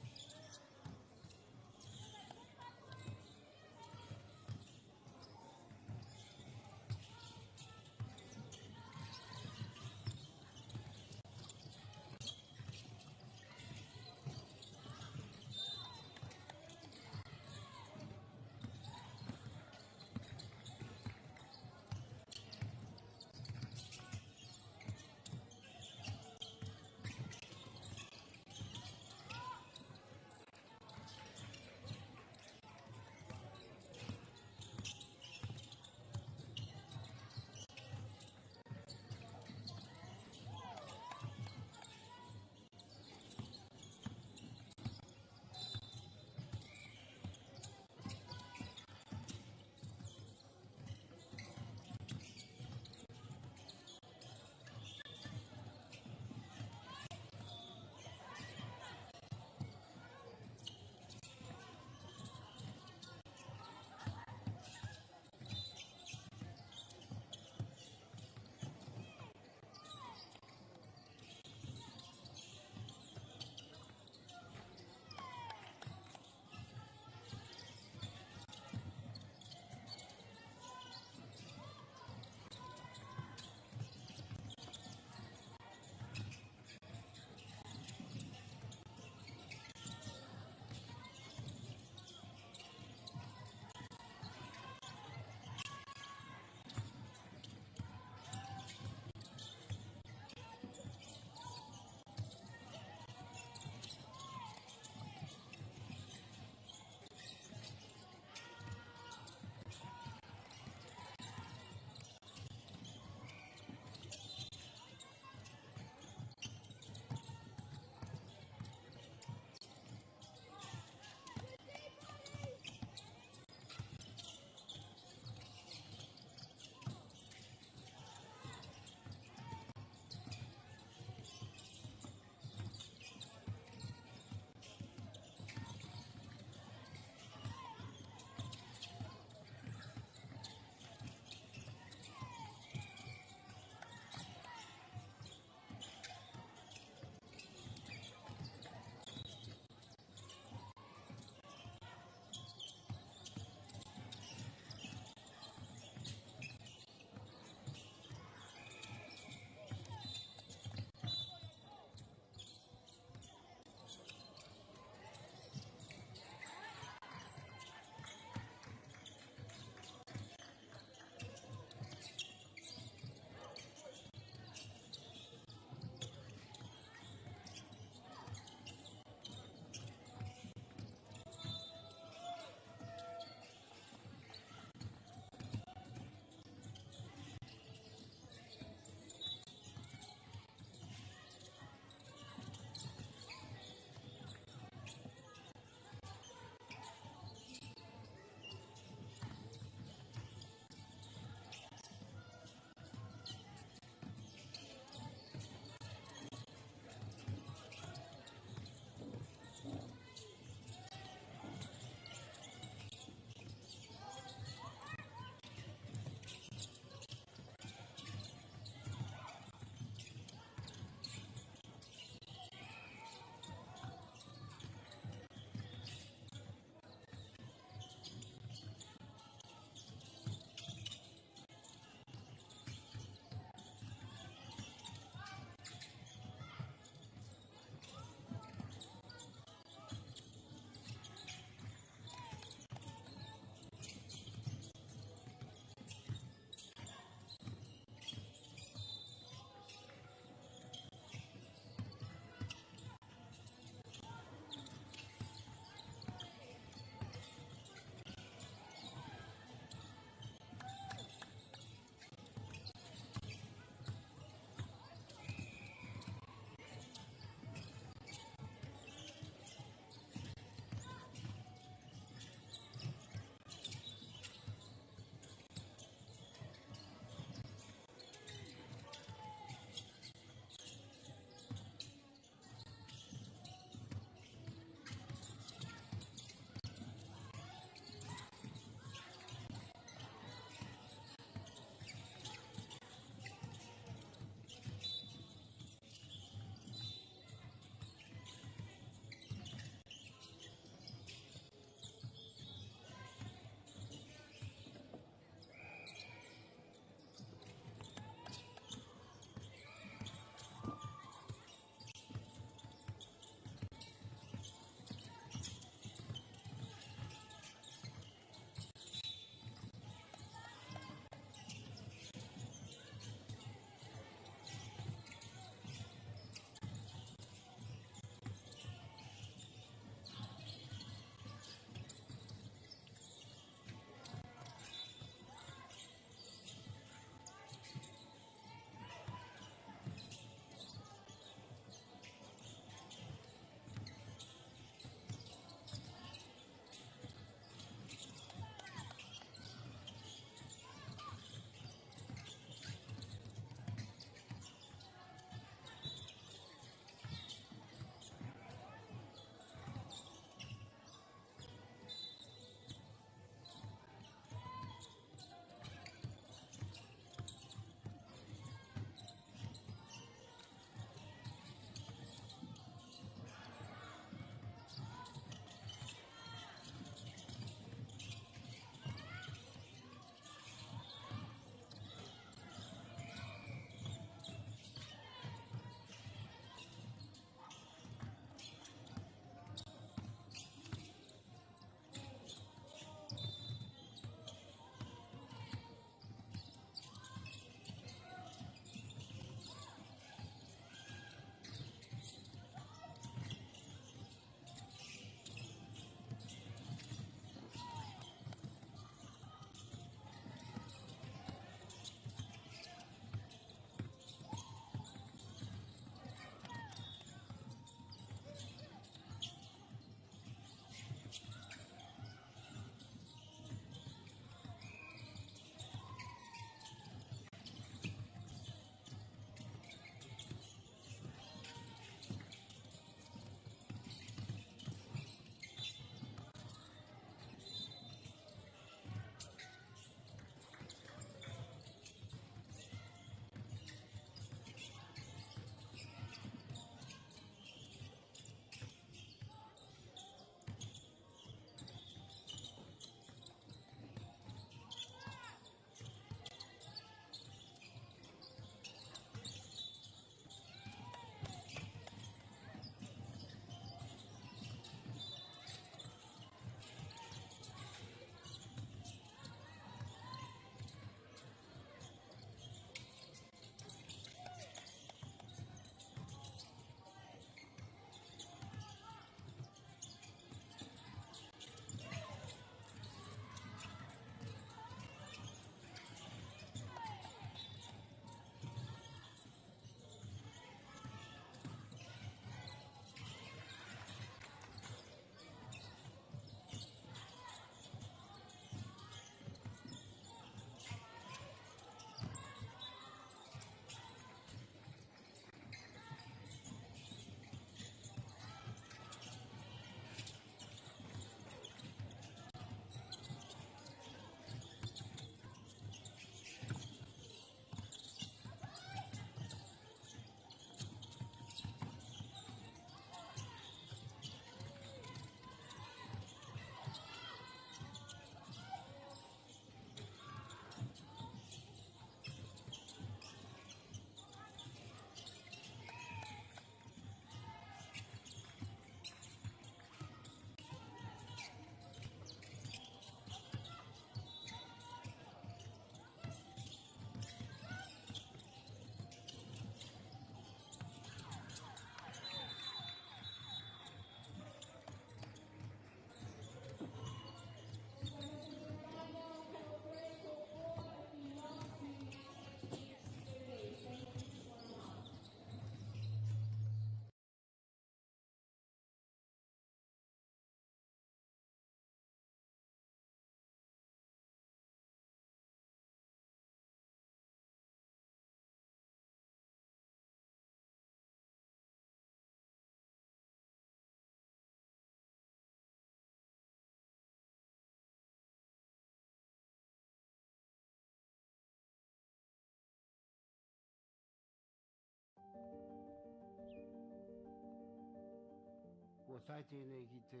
Ko tai tēnei ki te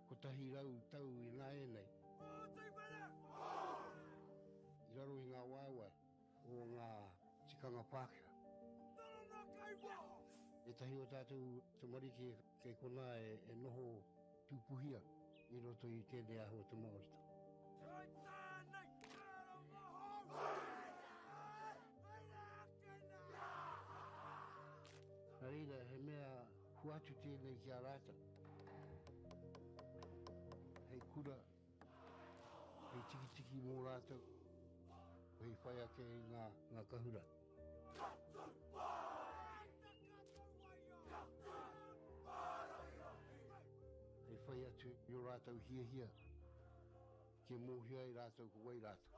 ko tahi rau tau I ngā e nei. I raro I ngā waiwai o ngā tikanga Pākehā. E tahi o tātou te marike kei kona e noho tūpuhia I roto I tēnei aho te MΑORI. Nā reira, he mea huatu tēnei ki a rāta. Hei kura, hei tiki mō rātou, hei whaia kei ngā kahura. Hei whai atu I o rātou hia, ke mōhia I rātou ko wai rātou.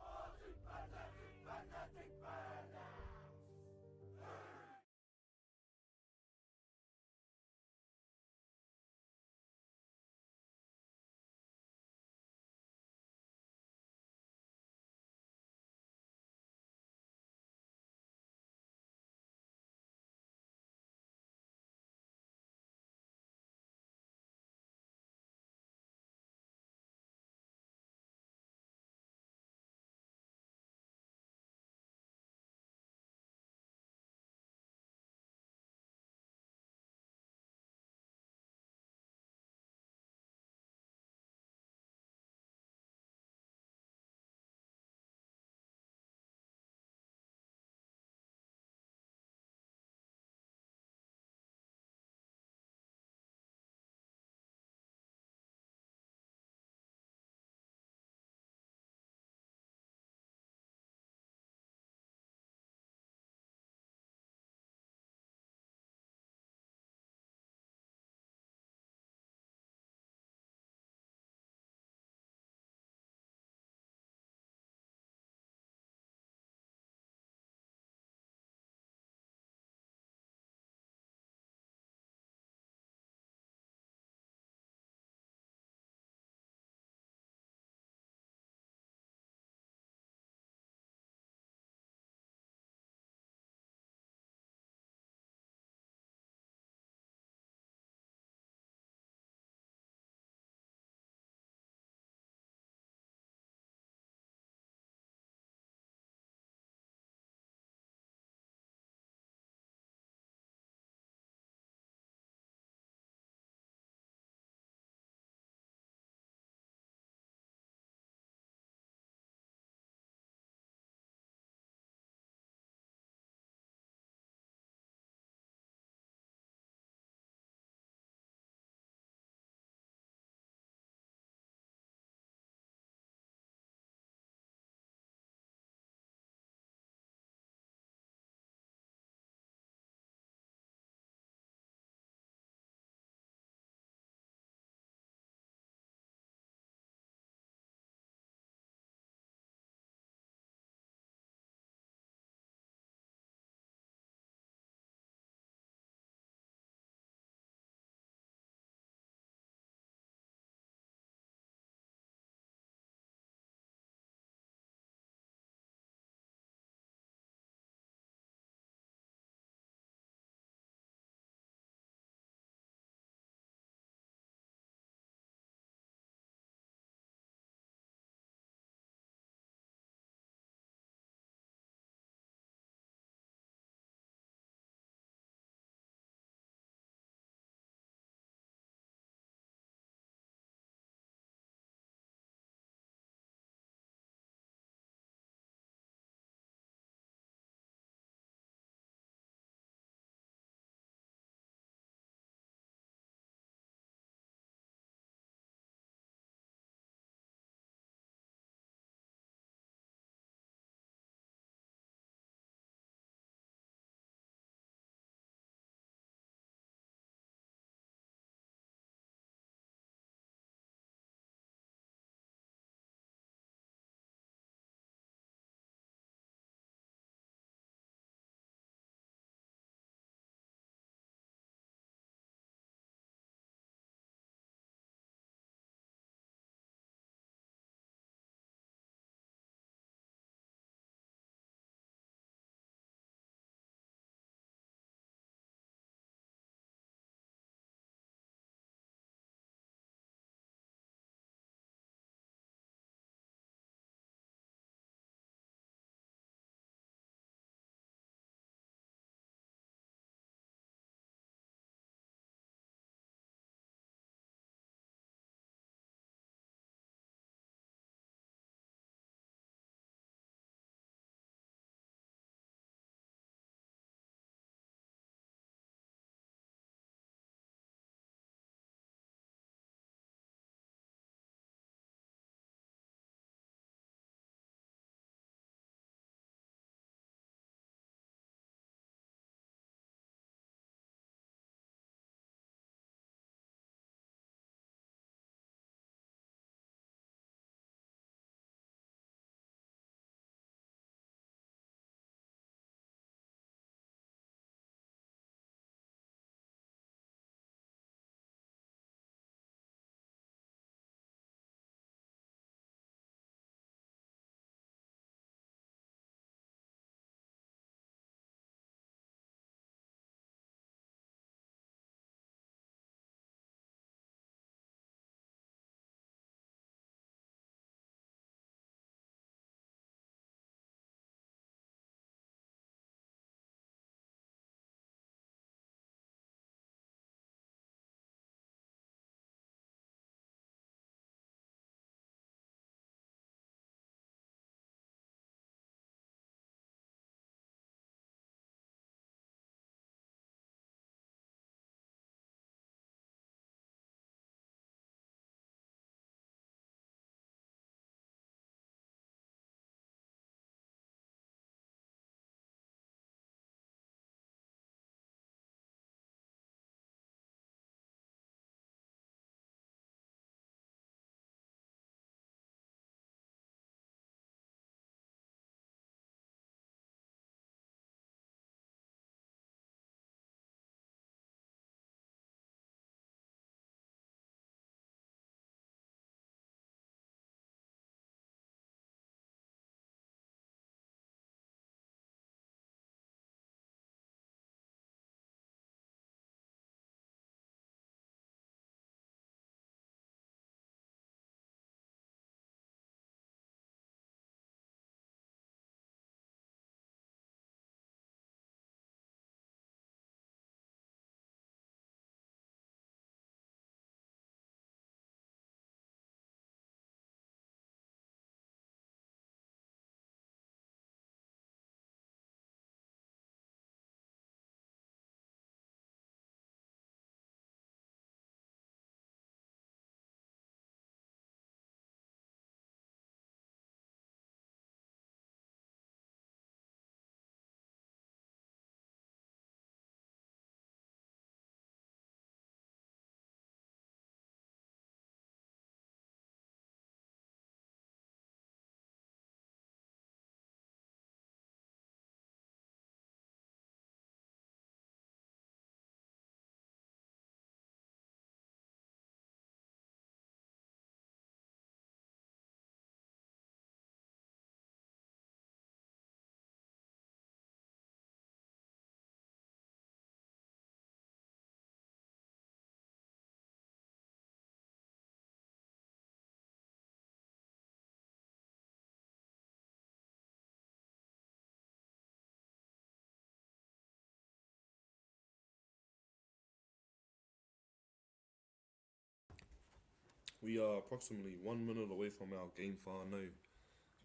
We are approximately 1 minute away from our game whānau.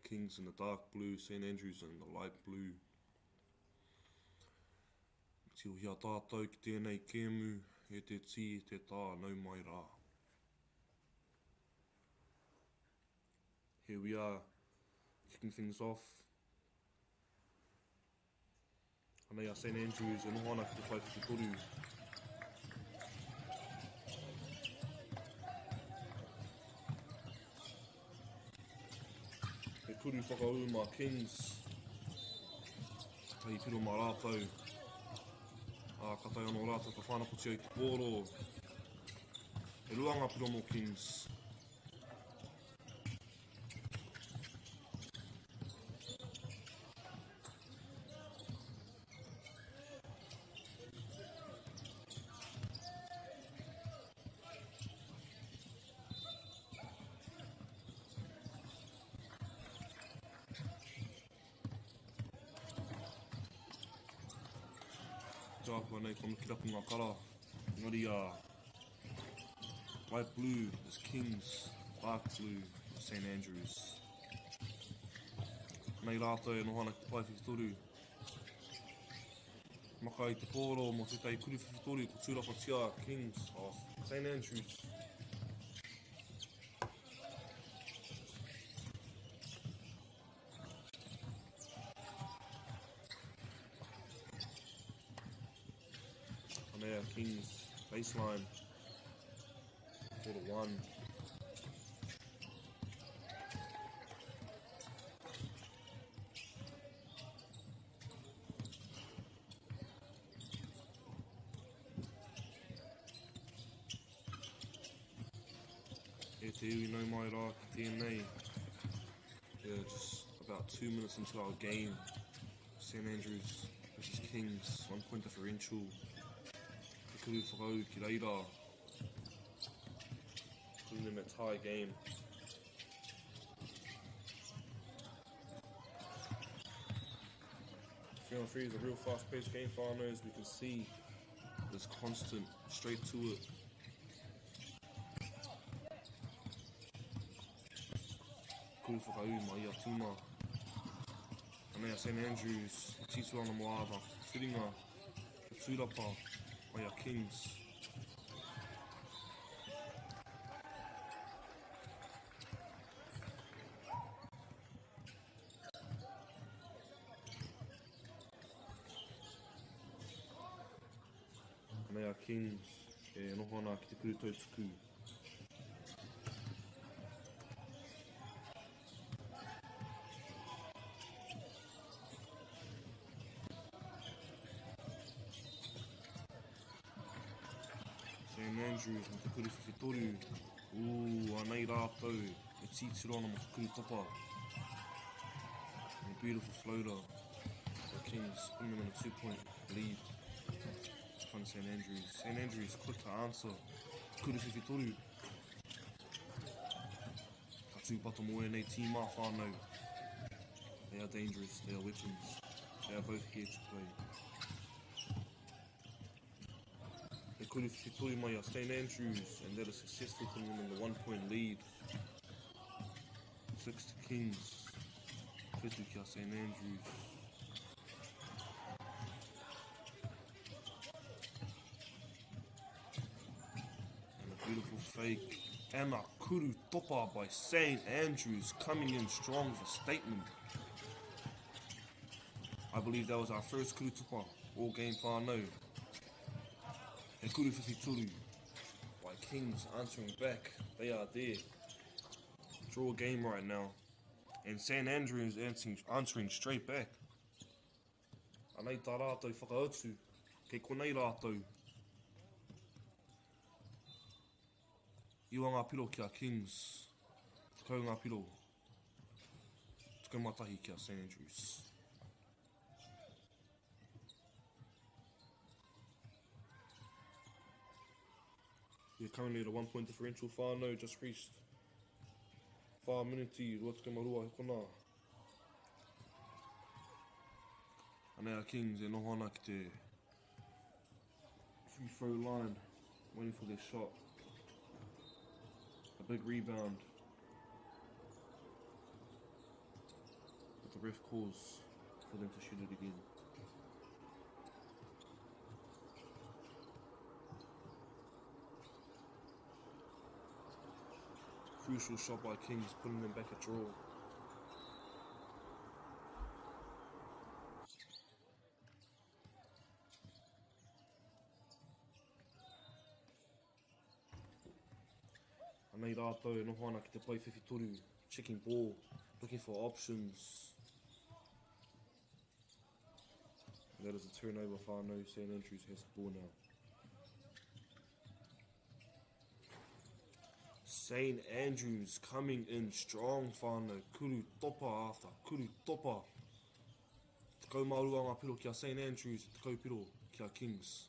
Kings in the dark blue, St Andrews in the light blue. Tio hia tātou ki tēnei kēmu, e te tī, te tā, nau mai rā. Here we are, kicking things off. Anei a St Andrews, e nohana ki te whaiwhiti toru. E kuru whakau mā Kings. Tahi piro mā rātou. Katai anō rātou ka whānapoti ai te pōro. E ruanga piro mō Kings. Tāpua nei kono ki rapu ngā kara. Ngori light blue is Kings, dark blue is St Andrews. Nei rātou e nohana ki te whaiwhiti toru. Maka i te pōro mo te tei kuru whiwhi toru ko tūrapa tia Kings of St Andrews. Kings baseline for the 1. E te iwi nau mai rā ki tēnei. Yeah, just about 2 minutes into our game. St Andrews versus Kings, 1 point differential. Kuru whakau ki reira. Kuru them a tie game. Free on 3 is a real fast-paced game whānau, as we can see. It's constant, straight to it. Kuru whakau mai ia tūma. Anei a St Andrews, titu ana moava, whiringa, e tūrapa. Mai a Kings. Mai a Kings e nohana ki te kuru tuku. St Andrews mo te kuru whiwhi toru. Anei rātou, e titiro ana mo te kuru topa. And a beautiful floater. The Kings putting them in a 2-point lead. From St Andrews. St Andrews quick to answer. Kuru whiwhi toru. Ka tūpata mo e nei tīmā whānau. They are dangerous, they are weapons. They are both here to play. Kuru whiwhi mai a St Andrews, and that is successful, putting them in the 1-point lead. 6 to Kings. Whitu ki a St Andrews. And a beautiful fake. And a kuru topa by St Andrews, coming in strong with a statement. I believe that was our first kuru topa all game whānau. E kuru whiwhi toru by Kings answering back. They are there. Draw game right now. And St Andrews answering straight back. Anei tā rātou whakaatu. Kei konei rātou. Iwa ngā piro ki a Kings. Tukau ngā piro. Tukau matahi ki a St Andrews. We're currently at a 1-point differential whānau, just reached 5 minutes, Ruatuka Marua he kona. Anei a Kings e nohana ki te free throw line, waiting for their shot. Big rebound. But the ref calls for them to shoot it again. Crucial shot by Kings, putting them back at draw. Anei rātou, no hana ki te pai whiwhitoru, checking ball, looking for options. That is a turnover whānau, St Andrews has the ball now. St Andrews coming in strong whānau, kuru topa after kuru topa. Te kaumārua ngā piro kia St Andrews, te kaupiro kia Kings.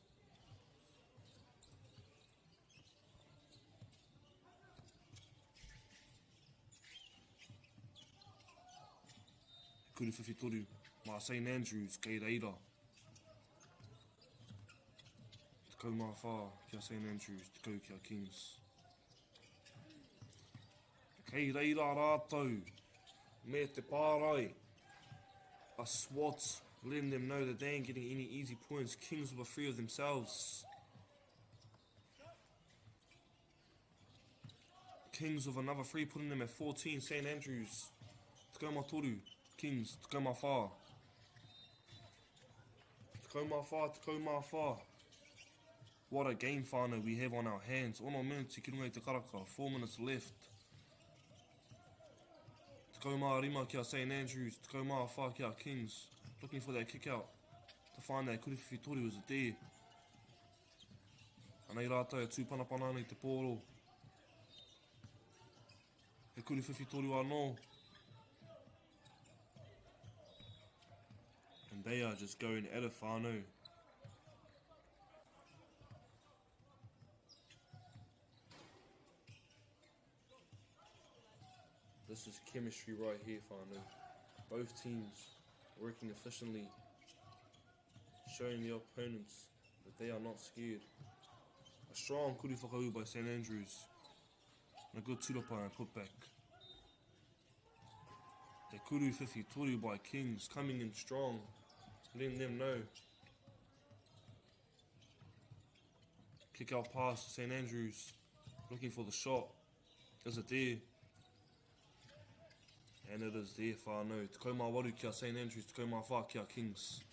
Kuru whiwhitoru, mā St Andrews, kei reira. Te kau mā whā kia St Andrews, te kau kia Kings. Kei reira rātou, me te pārai. A SWAT, letting them know that they ain't getting any easy points. Kings were free of themselves. Kings with another free, putting them at 14, St Andrews. Te kau mā toru. Kings, te kau mā whā. Te kau mā whā, te kau mā whā. What a game whānau we have on our hands. Ono minute ki runga i te karaka, 4 minutes left. Te kau mā rima kia St Andrews, te kau mā whā kia Kings. Looking for that kick out. To find that kuriwhitori was there. Anei rātou e tūpanapana nei te pōro. He kuriwhitori anō. And they are just going at it whānau. This is chemistry right here whānau. Both teams working efficiently, showing the opponents that they are not scared. A strong kuri whakau by St Andrews. And a good tūrapa and putback. Te kuru whiwhitoru by Kings coming in strong. Letting them know. Kick out pass to St Andrews. Looking for the shot. Is it there? And it is there whānau. Te kau mā waru kia St Andrews, te kau mā whā kia Kings.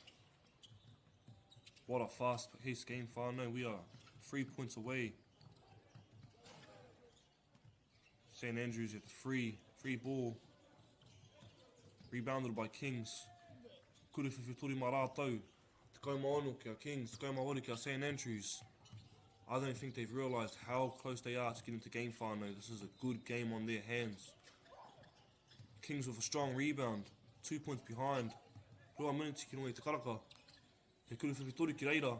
What a fast-paced game whānau. We are 3 points away. St Andrews at the free ball. Rebounded by Kings. Kuru whiwhitori mā rātou. Te kau mā ono kia Kings, te kau mā waru kia St Andrews. I don't think they've realised how close they are to getting to game whānau. This is a good game on their hands. Kings with a strong rebound. 2 points behind. Rua minute ki runga i te karaka. He kuru whiwhitori ki reira.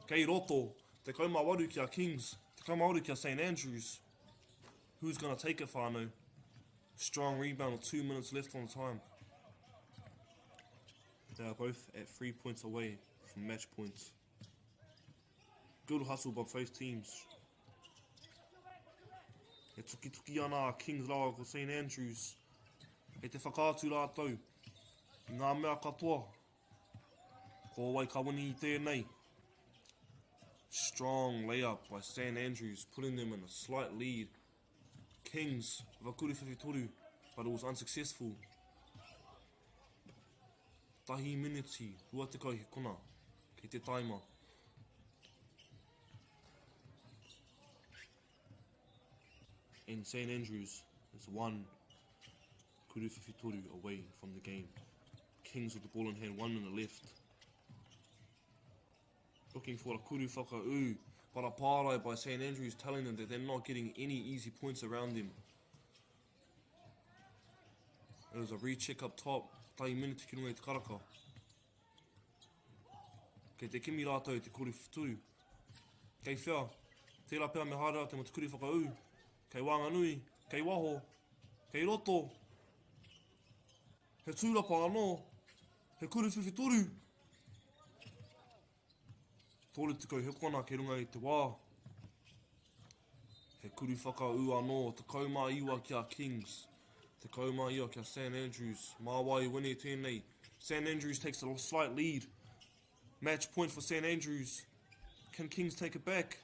Kei roto. Te kau mā waru kia Kings. Te kau mā waru kia St Andrews. Who's going to take it whānau? Strong rebound with 2 minutes left on the time. They are both at 3 points away from match points. Good hustle by both teams. E tuki ana Kings rawa ko St Andrews. E te whakaatu rātou. I ngā mea katoa. Ko wai ka wini I tēnei. Strong layup by St Andrews, putting them in a slight lead. Kings with a kuru whiwhitoru, but it was unsuccessful. Tahi miniti, rua te kau he kona, ki te taima. And St Andrews is one kuru whiwhitoru away from the game. Kings with the ball in hand, 1 minute left. Looking for a kuru whakau, but a pārai by St Andrews telling them that they're not getting any easy points around them. It was a recheck up top, tahi miniti ki runga I te karaka. Kei te kimi rātou te kuru whiwhitoru. Kei whia, tērā pēr me hara te mata kuru whakau. Kei wānganui, kei waho, kei roto. He tūrapa anō, he kuru whiwhitoru. Tōre te kau he kona ki runga I te wā. Te kuru whakaua anō, te kaumā iwa kia Kings. Te kaumā iwa kia St Andrews. Māwai wine tēnei. St Andrews takes a slight lead. Match point for St Andrews. Can Kings take it back?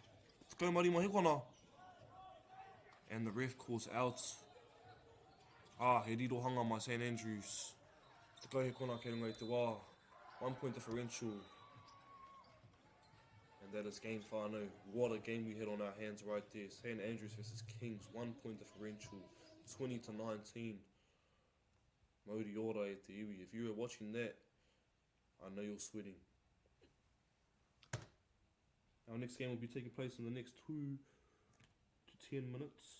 Te kaumari mahikona. And the ref calls out. He rirohanga mai St Andrews. Te kauhekona kei runga i te wā. 1 point differential. And that is game whānau. What a game we had on our hands right there. St Andrews versus Kings, 1 point differential, 20-19. MΑORI at the iwi. If you were watching that, I know you're sweating. Our next game will be taking place in the next 2 to 10 minutes.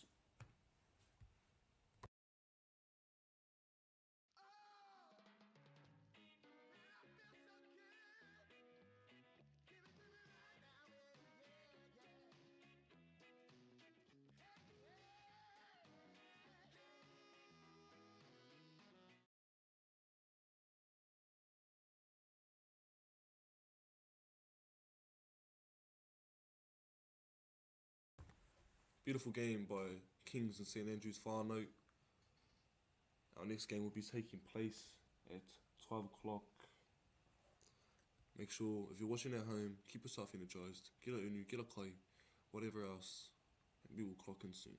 Beautiful game by Kings and St Andrews whānau. Our next game will be taking place at 12 o'clock. Make sure, if you're watching at home, keep yourself energized. Get a unu, get a kai, whatever else, and we will clock in soon.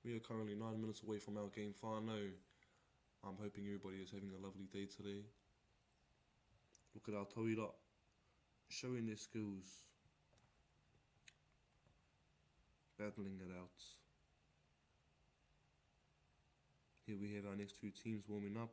We are currently 9 minutes away from our game whānau. I'm hoping everybody is having a lovely day today. Look at our tauira, showing their skills, battling it out. Here we have our next two teams warming up.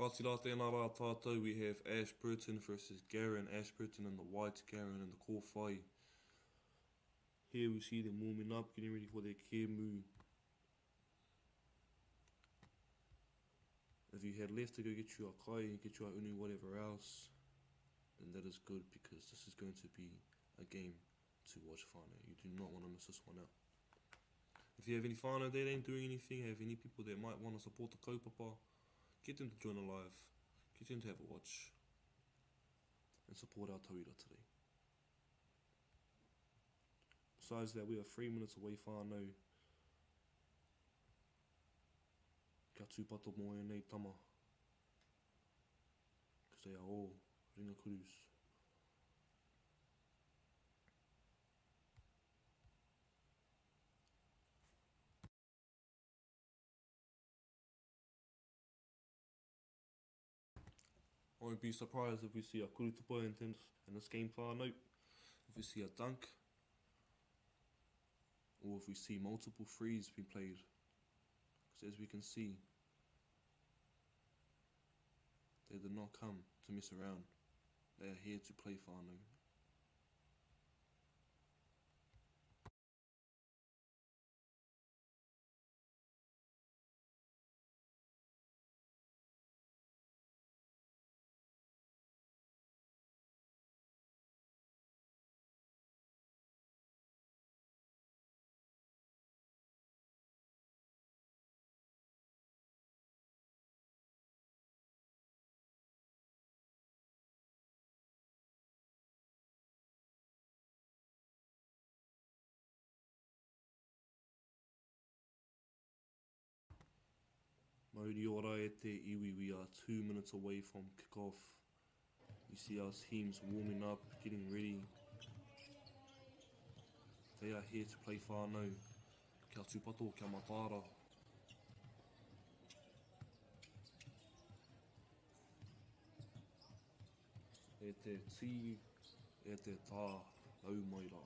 Whātira tēnā rā tātou, we have Ashburton versus Garin. Ashburton and the white, Garin and the kōwhai. Here we see them warming up, getting ready for their kēmu. If you had left to go get you a kai and get you a unu, whatever else, then that is good, because this is going to be a game to watch whānau. You do not want to miss this one out. If you have any whānau that ain't doing anything, have any people that might want to support the kaupapa, get them to join the live, get them to have a watch, and support our tauira today. Besides that, we are 3 minutes away whānau. Kia tūpato mō e nei tama. Because they are all ringa kurus. I won't be surprised if we see a kurutupa in this game whānau. If we see a dunk, or if we see multiple threes being played. Because as we can see, they did not come to mess around. They are here to play whānau. Rangiora e te iwi, we are 2 minutes away from kick-off. You see our teams warming up, getting ready. They are here to play whānau. Kia tūpato, kia matara. E te tī, e te tā, au mai rā.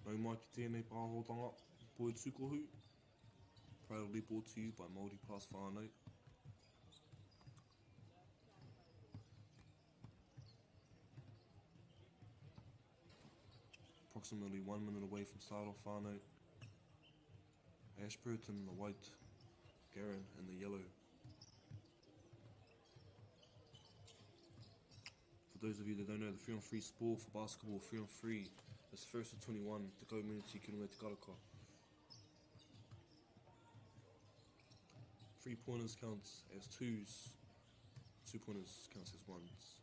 Nau mai ki tēnei pāhotanga, Poe Tūkohu. Proudly brought to you by MāORI Plus whānau. Approximately 1 minute away from start off whānau. Ashburton in the white, Garin in the yellow. For those of you that don't know, the 3-on-3 sport for basketball, 3-on-3, is first to 21, te community ki runga te karaka. 3-pointers counts as 2s, 2-pointers counts as 1s.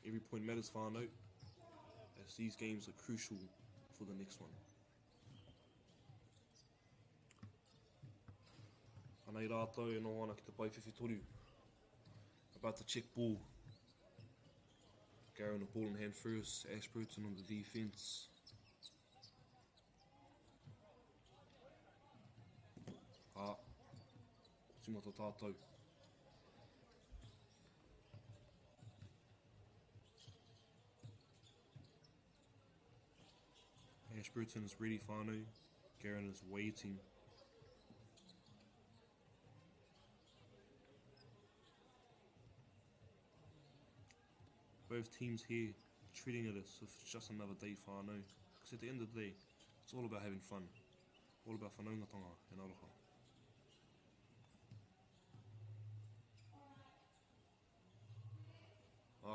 Every point matters whānau, as these games are crucial for the next one. Anei rātou e no ana ki te pai whiwhitoru. About the check ball. Garin the ball in hand first, Ashburton on the defence. Tumata tātou. Ashburton is ready whānau, Garin is waiting. Both teams here treating it as if it's just another day whānau. Because at the end of the day, it's all about having fun. All about whanaungatanga and aroha.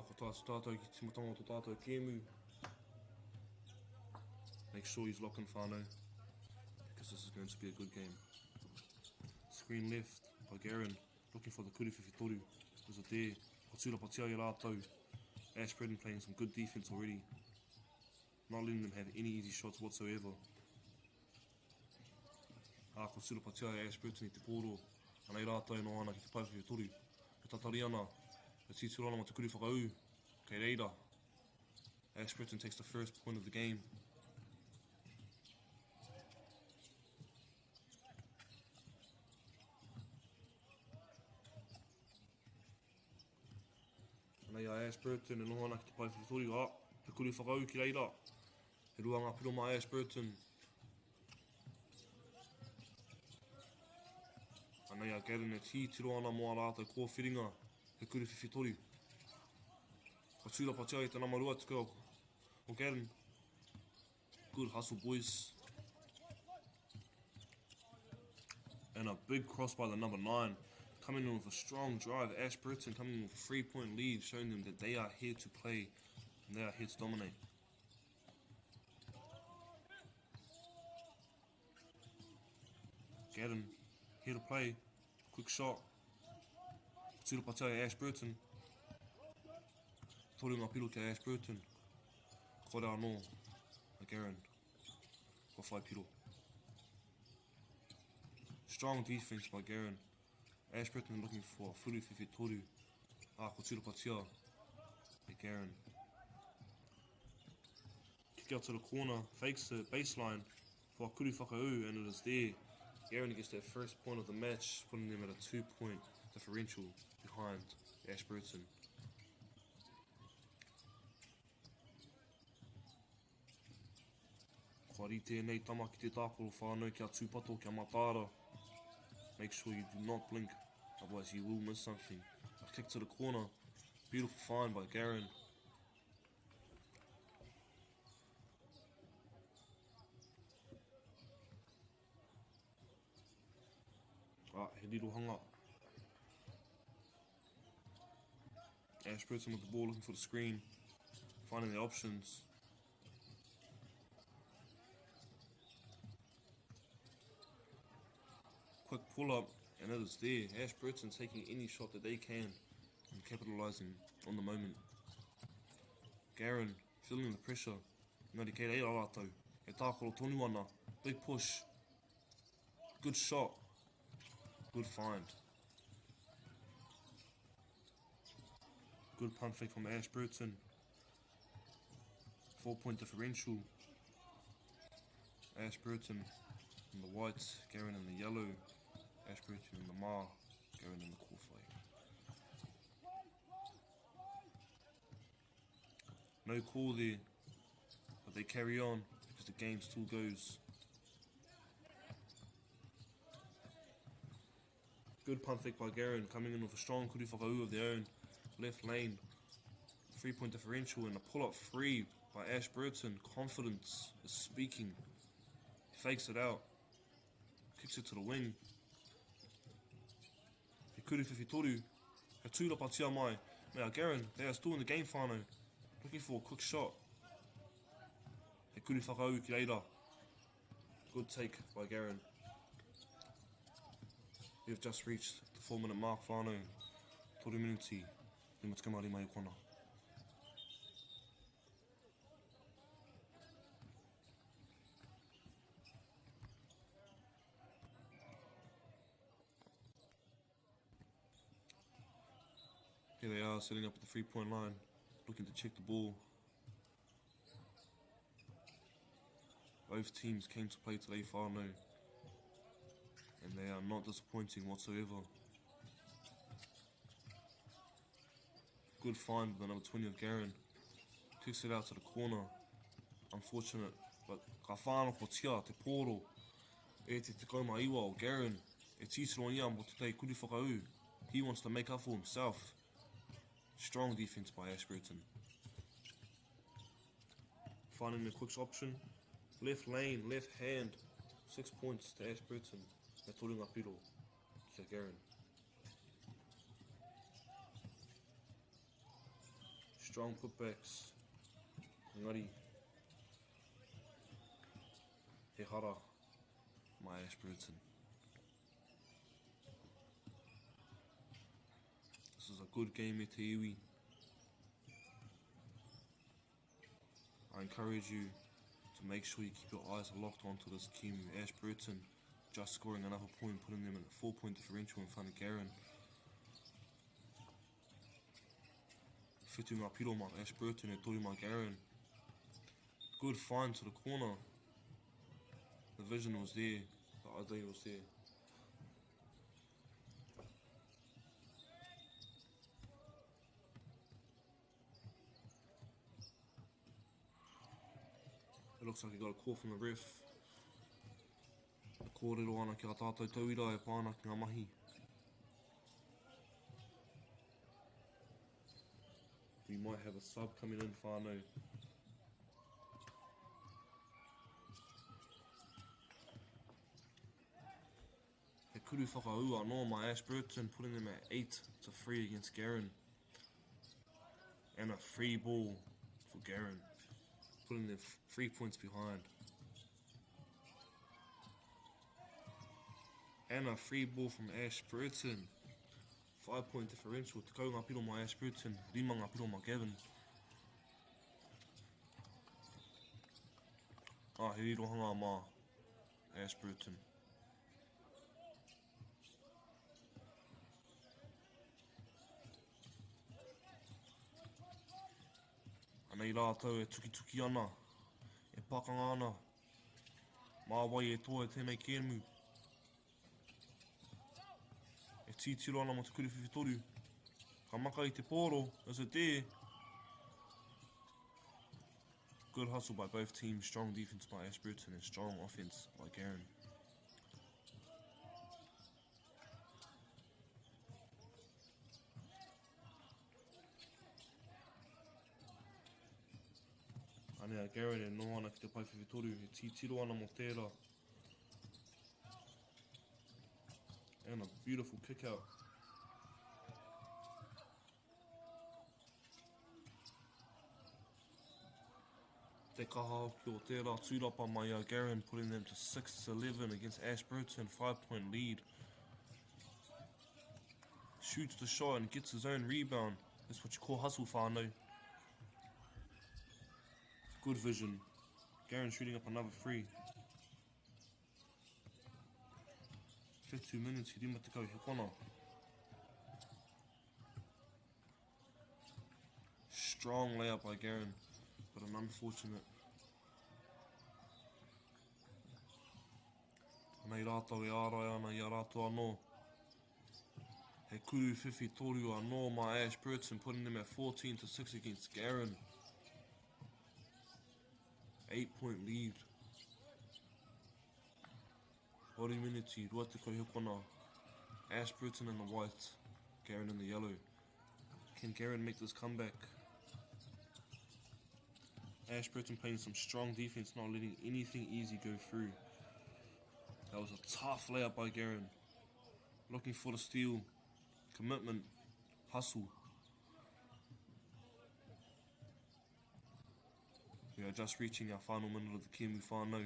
Ko tātou ki timatanga to tātou kēmu. Make sure he's locking whānau, because this is going to be a good game. Screen left by Garin, looking for the kuri whiwhitoru. Is it there? Patura patia i rātou. Ashburton playing some good defence already. Not letting them have any easy shots whatsoever. Ko sura patia i Ashburton i te pōro. Anei rātou no ana ki te pai whiwhitoru. He tatari ana. He tituru ana ma te kuri whakau. Kei reira. Ashburton takes the first point of the game. Nei a Ashburton e noho ana ki te pai whiwhitori. Te kuri whakau ki reira. He ruanga piro mai Ashburton. Anei a Garin e tiro ana mo a rātou kōwhiringa, he kuri whiwhitori. Ka tūra patia I te namarua tuku o Garin. Good hustle, boys. And a big cross by the number 9. Coming in with a strong drive. Ashburton coming in with a 3-point lead, showing them that they are here to play and they are here to dominate. Garin, here to play. Quick shot. Tūra patia Ashburton. Toringa piro ki Ashburton. Kore anō. Garin. Ko whai piro. Strong defense by Garin. Ashburton looking for a furu whiwhi toru. Ko tūra patia. Garin. Kick out to the corner. Fakes the baseline for a kuru whakau, and it is there. Garin gets their first point of the match, putting them at a 2-point differential behind Ashburton. Kari tēnei tama ki te tākoro whānau kia tūpato kia matara. Make sure you do not blink, otherwise you will miss something. A kick to the corner. Beautiful find by Garin. He riro hanga. Ashburton with the ball looking for the screen. Finding the options. Quick pull up, and it is there. Ashburton taking any shot that they can and capitalising on the moment. Garin feeling the pressure. Ngari kei rei rātou. E tākoro tonu ana. Big push. Good shot. Good find. Good pump fake from Ashburton. 4-point differential. Ashburton in the white, Garin in the yellow. Ashburton in the ma, Garin in the kōwhai. No call there, but they carry on because the game still goes. Good pump fake by Garin, coming in with a strong kuri whakau of their own. Left lane, 3-point differential, and a pull-up 3 by Ashburton. Confidence is speaking. He fakes it out, kicks it to the wing. He kuri whiwhi toru, he tūra patia mai. Now Garin, they are still in the game whānau, looking for a quick shot. He kuri whakau ki reira. Good take by Garin. We have just reached the 4-minute mark whānau. Toru minuti. He must come out in my corner. Here they are, setting up at the 3-point line, looking to check the ball. Both teams came to play today whānau, and they are not disappointing whatsoever. Good find with the number 20 of Garin. Kicks it out to the corner. Unfortunate, but ka whānau ko tia, te pōro. E te kauma iwa o Garin. E tītiro ia mo te tei kuri whakau. He wants to make up for himself. Strong defense by Ashburton. Finding the quick option. Left lane, left hand. 6 points to Ashburton. E toringa piro ki Garin. Strong putbacks. Ngari. He hara. My Ashburton. This is a good game e te iwi. I encourage you to make sure you keep your eyes locked onto this Kimu. Ashburton just scoring another point, putting them in a 4-point differential in front of Garin. Whitu ngā piro ma Ashburton e tori ma Garin. Good find to the corner. The vision was there. The idea was there. It looks like he got a call from the ref. Kōrero ana ki a tātou tauira e pāna ki ngā mahi. have a sub coming in, whānau. He kuru whakaua anō my Ashburton, putting them at 8-3 against Garin. And a free ball for Garin, putting them 3 points behind. And a free ball from Ashburton. 5-point differential. Te kau ngā piro my Ashburton, 5 ngā piro my Garin. He riro hanga mā Ashburton. Anei rātou e tuki ana, e pakanga ana. Mā wai e toa e tēnei kēmu. E tītiro ana mo te kuru whiwhitoru. Ka maka I te pōro, is it there? Good hustle by both teams, strong defense by Ashburton and strong offense by Garin. Anea Garin e no ana ki te pai whiwhitoru, e tītiro ana mo tērā. And a beautiful kick out. Te kaha ki o tērā tūrapa mai a Garin, putting them to 6-11 against Ashburton, 5-point lead. Shoots the shot and gets his own rebound. That's what you call hustle, whānau. Good vision. Garin shooting up another 3. 52 minutes, he rima te kau he kona. Strong layup by Garin, but an unfortunate. Nei rātou e ārai ana I a rātou anō. He kuru whiwhi toru anō my Ashburton, putting them at 14-6 against Garin. 8-point lead. Ori miniti, rua te kau he kona. Ashburton in the white, Garin in the yellow. Can Garin make this comeback? Ashburton playing some strong defense, not letting anything easy go through. That was a tough layup by Garin. Looking for the steal. Commitment. Hustle. We are just reaching our final minute of the Kēmu whānau.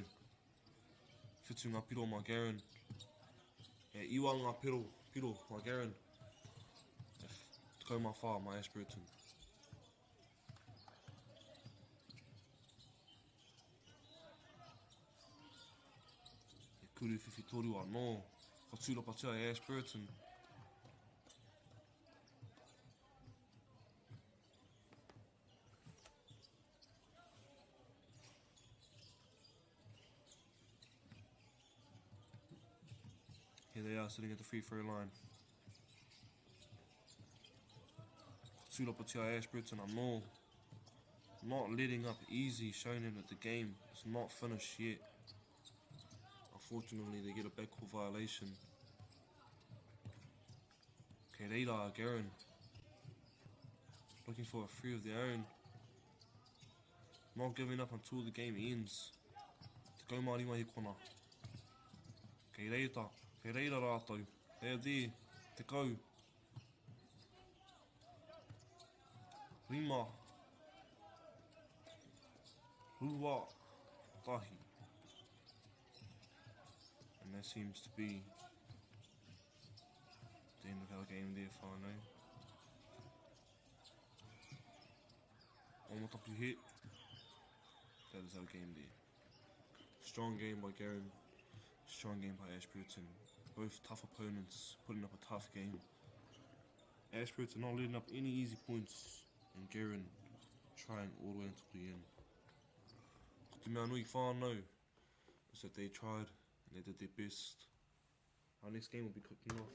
Whitu ngā piro my Garin. E iwa ngā piro my Garin. Te kau mā whā my Ashburton. Kuru whiwhitoru anō. Ka tūrapa tia e Ashburton. Here they are sitting at the free throw line. Ka tūrapa tia e Ashburton anō. Not letting up easy, showing him that the game is not finished yet. Unfortunately, they get a backcourt violation. Okay, reira Garin. Looking for a 3 of their own. Not giving up until the game ends. Te kau maari mai he kona. Okay, reira rātou. They are there. Te kau. Rima. Rua. Tahi. And that seems to be the end of our game there, whānau. Omotaku hit. That is our game there. Strong game by Garin. Strong game by Ashburton. Both tough opponents putting up a tough game. Ashburton not letting up any easy points. And Garin trying all the way until the end. Ko te mea nui whānau is that they tried. They did their best. Our next game will be kicking off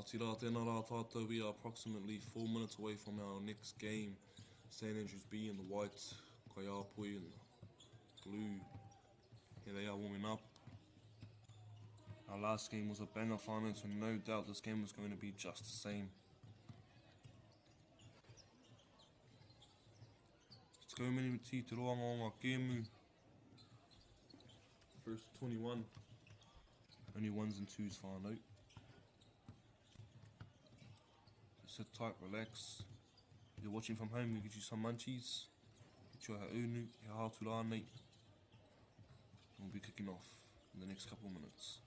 Tira tēnā rā tātou, we are approximately 4 minutes away from our next game. St Andrews B in the white, Kayapoi in the blue. Here they are warming up. Our last game was a banger final, so no doubt this game was going to be just the same. Let's go many te roanga o ngā kēmu. First 21. Only ones and twos whānau. Sit tight, relax. If you're watching from home, we'll get you some munchies. Get you a haunu, he hātu rānei. We'll be kicking off in the next couple of minutes.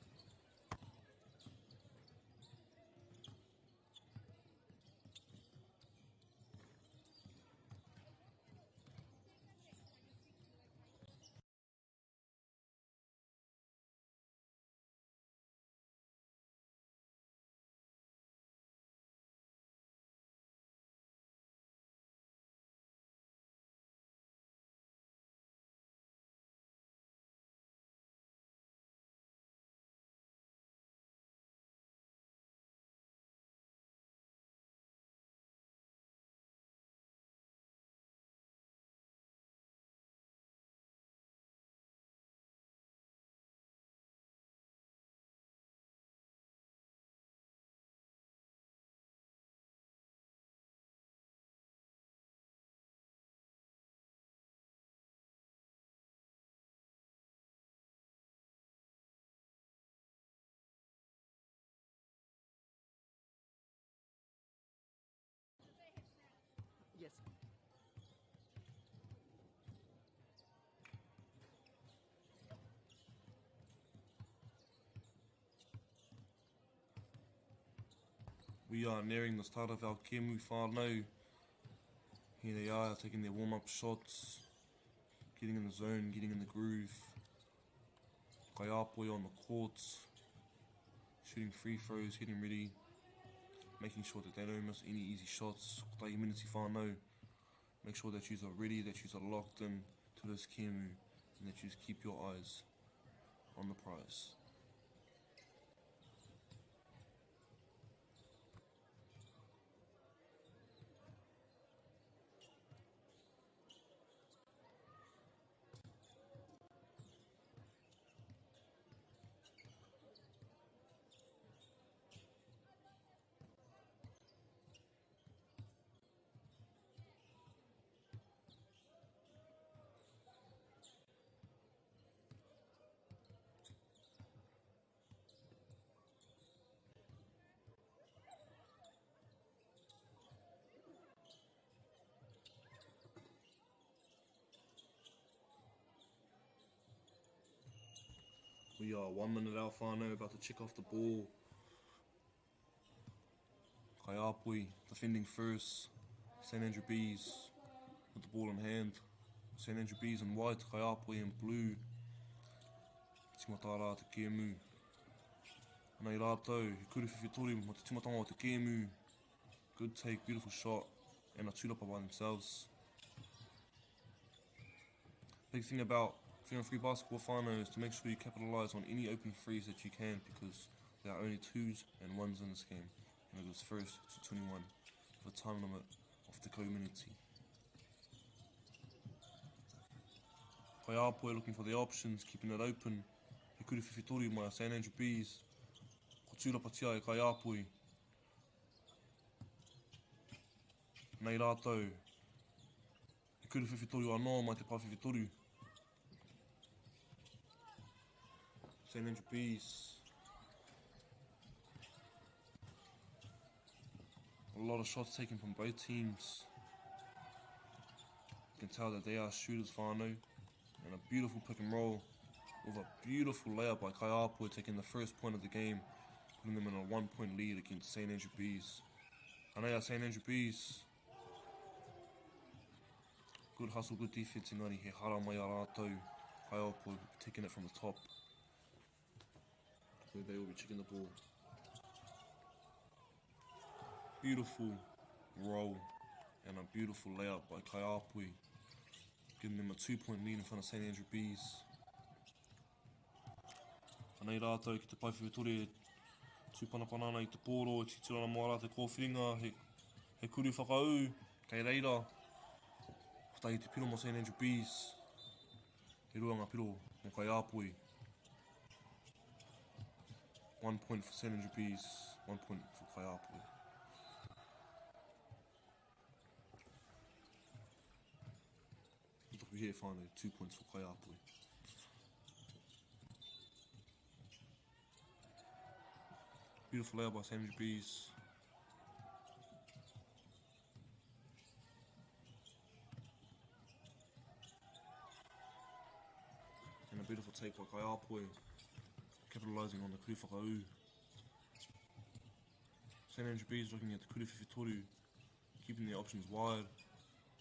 Yes. We are nearing the start of our kēmu whānau. Here they are, taking their warm-up shots, getting in the zone, getting in the groove. Kayapoi on the court, shooting free throws, getting ready, making sure that they don't miss any easy shots. Kotahi miniti whānau. Make sure that you are ready, that you are locked in to this kēmu, and that you keep your eyes on the prize. We are 1 minute out whānau, about to check off the ball. Kayapoi defending first. St Andrew Bees with the ball in hand. St Andrew Bees in white, Kayapoi in blue. Tingata rā te kēmu. Nei rātou, he kuru whiwhitori mo te timatanga o te kēmu. Good take, beautiful shot, and a tūrapa by themselves. Big thing about 3-on-3 basketball whānau is to make sure you capitalise on any open threes that you can, because there are only twos and ones in this game, and it goes first to 21 with a time limit of the community. Kayapoi looking for the options, keeping it open. He kuru whiwhitori mai a St Andrew Bees. Ko tūrapa tia e Kayapoi. Nei rātou, he kuru whiwhitori anō mai te pāwhiwhitori. St Andrew Bees. A lot of shots taken from both teams. You can tell that they are shooters whānau. And a beautiful pick and roll with a beautiful layup by Kayapoi, taking the first point of the game, putting them in a 1-point lead against St Andrew Bees. Anea St Andrew Bees. Good hustle, good defense, engari he hara mai a rātou. Kayapoi taking it from the top. Where they will be checking the ball. Beautiful roll and a beautiful layup by Kayapoi, giving them a 2-point lead in front of St Andrew Bees. Anei rātou ki te paiwhiwhitori Tūpana panana I te pōro, e titirana moara te kōwhiringa, he kuru whakau, kei reira. Whatahi te piro mo St Andrew Bees. He rua ngā piro mo Kaiapoi. 1 point for St Andrew Bees, 1 point for Kaiapoi. Toku here whānau, 2 points for Kaiapoi. Beautiful layout by St Andrew Bees. And a beautiful take by Kaiapoi, capitalising on the kuru whakau. St Andrew Bees looking at the kuru whiwhitoru, keeping their options wide,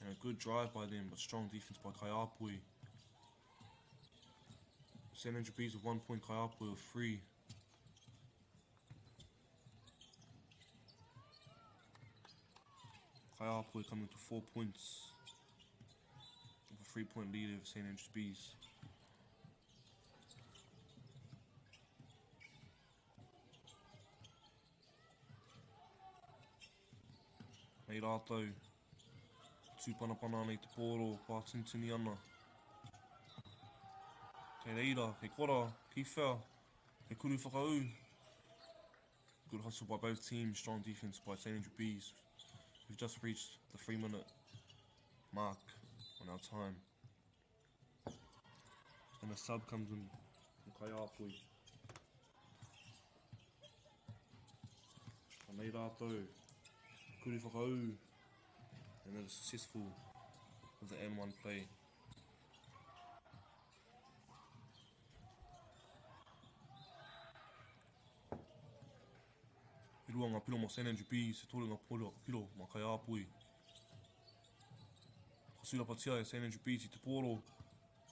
and a good drive by them, but strong defence by Kaiapoi. St Andrew Bees with 1 point, Kaiapoi with 3. Kaiapoi coming to 4 points, with a 3 point lead over St Andrew Bees. Nei rātou, tūpana pana nei te pōro, pātintini ana. Kei reira, kei kora, ki whea, kei kuru whakau. Good hustle by both teams, strong defence by St Andrew Bees. We've just reached the 3-minute mark on our time. And a sub comes in from Kaiapoi. Nei rātou, kuru whakau, and it is successful with the N1 play. I rua ngā piro mo St Andrew Bees, he tōre ngā piro mo Kaiapoi. Kasura patia e St Andrew Bees I te pōro,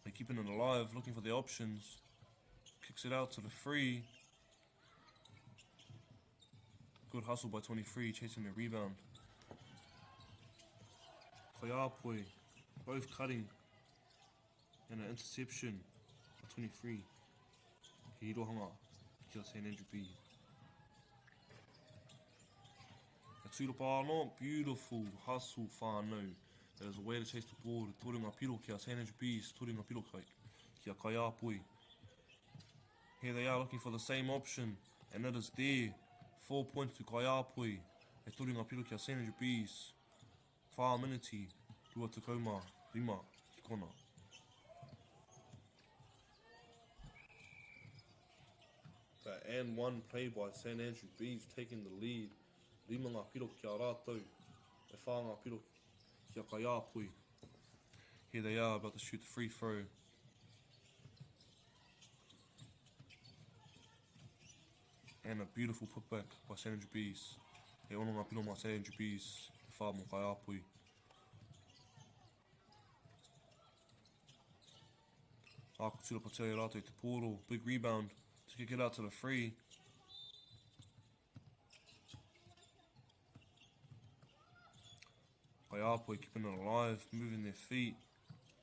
they keeping it alive, looking for their options. Kicks it out to the 3. Good hustle by 23, chasing the rebound. Kaiapoi, both cutting, and an interception by 23. Ki hirohanga, kia St Andrew Bees. A tūrapa anō, beautiful hustle whānau. That is a way to chase the ball. Tōre ngā piro kia St Andrew Bees, tōre ngā piro kia Kaiapoi. Here they are looking for the same option, and it is there. 4 points to Kaiapoi. E tōre ngā piro kia St Andrew Bees. Whā miniti, rua te kauma, 5 ki kona. That and one play by St Andrew Bees taking the lead. 5 ngā piro kia rātou. E whā ngā piro kia Kaiapoi. Here they are about to shoot the free throw. And a beautiful putback by St Andrew Bees. E ono ngā piro mā St Andrew Bees. E whā mō Kaiapoi. Ako tira patea I rātou te pōro. Big rebound to kick it out to the 3. Kaiapoi keeping it alive, moving their feet.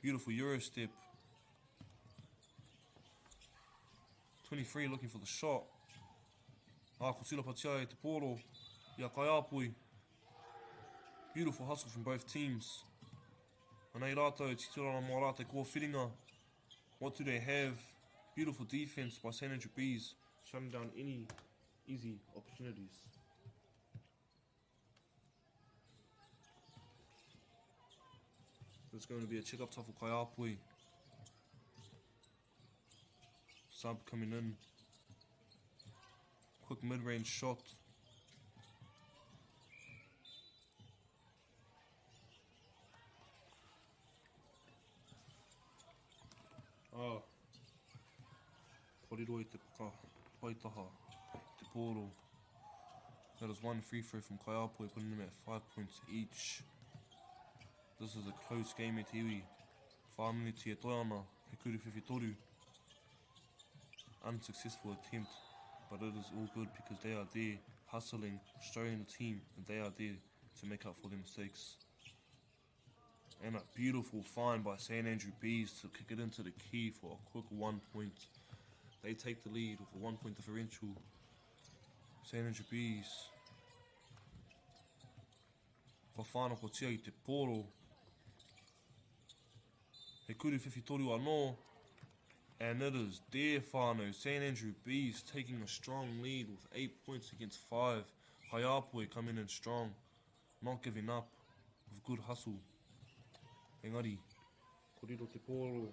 Beautiful Euro step. 23 looking for the shot. Ako tira patea te pōro. Ia Kaiapoi. Beautiful hustle from both teams. Anei rātou, titirana mō rātou kōwhiringa. What do they have? Beautiful defense by St Andrew Bees, shutting down any easy opportunities. There's going to be a check-up top for Kaiapoi. Sub coming in. Quick mid-range shot. Koriro I te paitaha, te pōro. That is one free throw from Kaiapoi, putting them at 5 points each. This is a close game e te iwi. 5 miniti e toi ana, he kuru whiwhitoru. Unsuccessful attempt, but it is all good because they are there, hustling, showing the team that they are there to make up for their mistakes. And a beautiful find by St Andrew Bees to kick it into the key for a quick 1 point. They take the lead with a 1 point differential. St. Andrew Bees. Whawhānau ko tia I te pōro. He kuru whiwhi toru anō. And it is there, whānau. St. Andrew Bees taking a strong lead with 8 points against 5. Kaiapoi coming in strong. Not giving up. With good hustle. Engari. Koriro te pōro.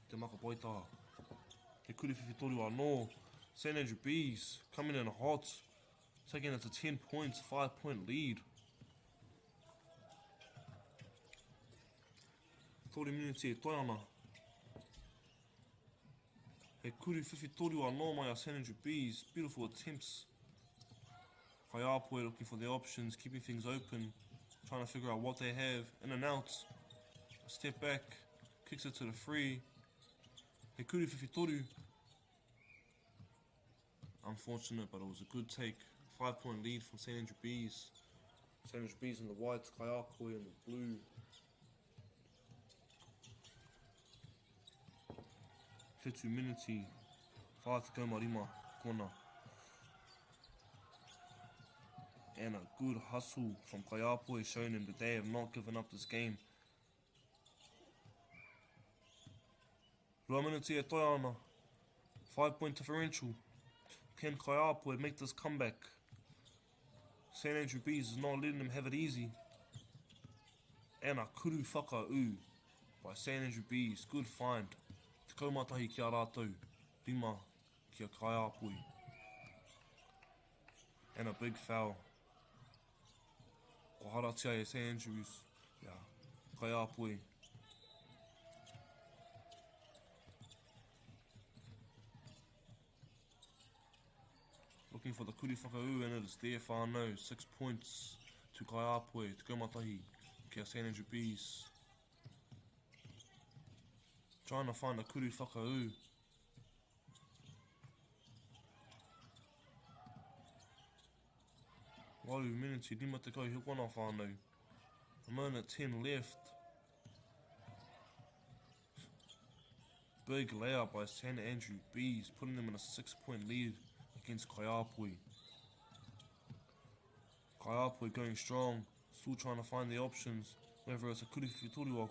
Te maka poita. He kuru whiwhi toru anō. St. Andrew Bees coming in hot. Taking it to 10 points, 5-point lead. 30 minutes e toi ana. He kuru whiwhi toru anō mai a St. Andrew Bees. Beautiful attempts. Kaiapoi looking for the options, keeping things open. Trying to figure out what they have. In and out. A step back. Kicks it to the free. He kuru whiwhi toru. Unfortunate, but it was a good take. 5-point lead from St. Andrew Bees. St. Andrew Bees in the white, Kaiapoi in the blue. 52 minutes. 5 to go marima. Kona. And a good hustle from Kaiapoi showing them that they have not given up this game. 2 minutes e toi ana. 5-point differential. Can Kaiapoi make this comeback? St. Andrew Bees is not letting them have it easy. And a kuru whakau by St. Andrew Bees. Good find. Te kaumatahi ki a rātou. 5 ki a Kaiapoi. And a big foul. Ko haratia e St. Andrews. Yeah. Kaiapoi. Looking for the kuri whakau and it is there whānau. 6 points to Kaiapoi, te kaumatahi ki a St. Andrew Bees. Trying to find a kuri whakau. Waru minutes, 5 te kau hikwana whānau. A minute 10 left. Big layout by St. Andrew Bees, putting them in a 6-point lead against Kaiapoi. Kaiapoi going strong, still trying to find the options, whether it's a kuri whitoru or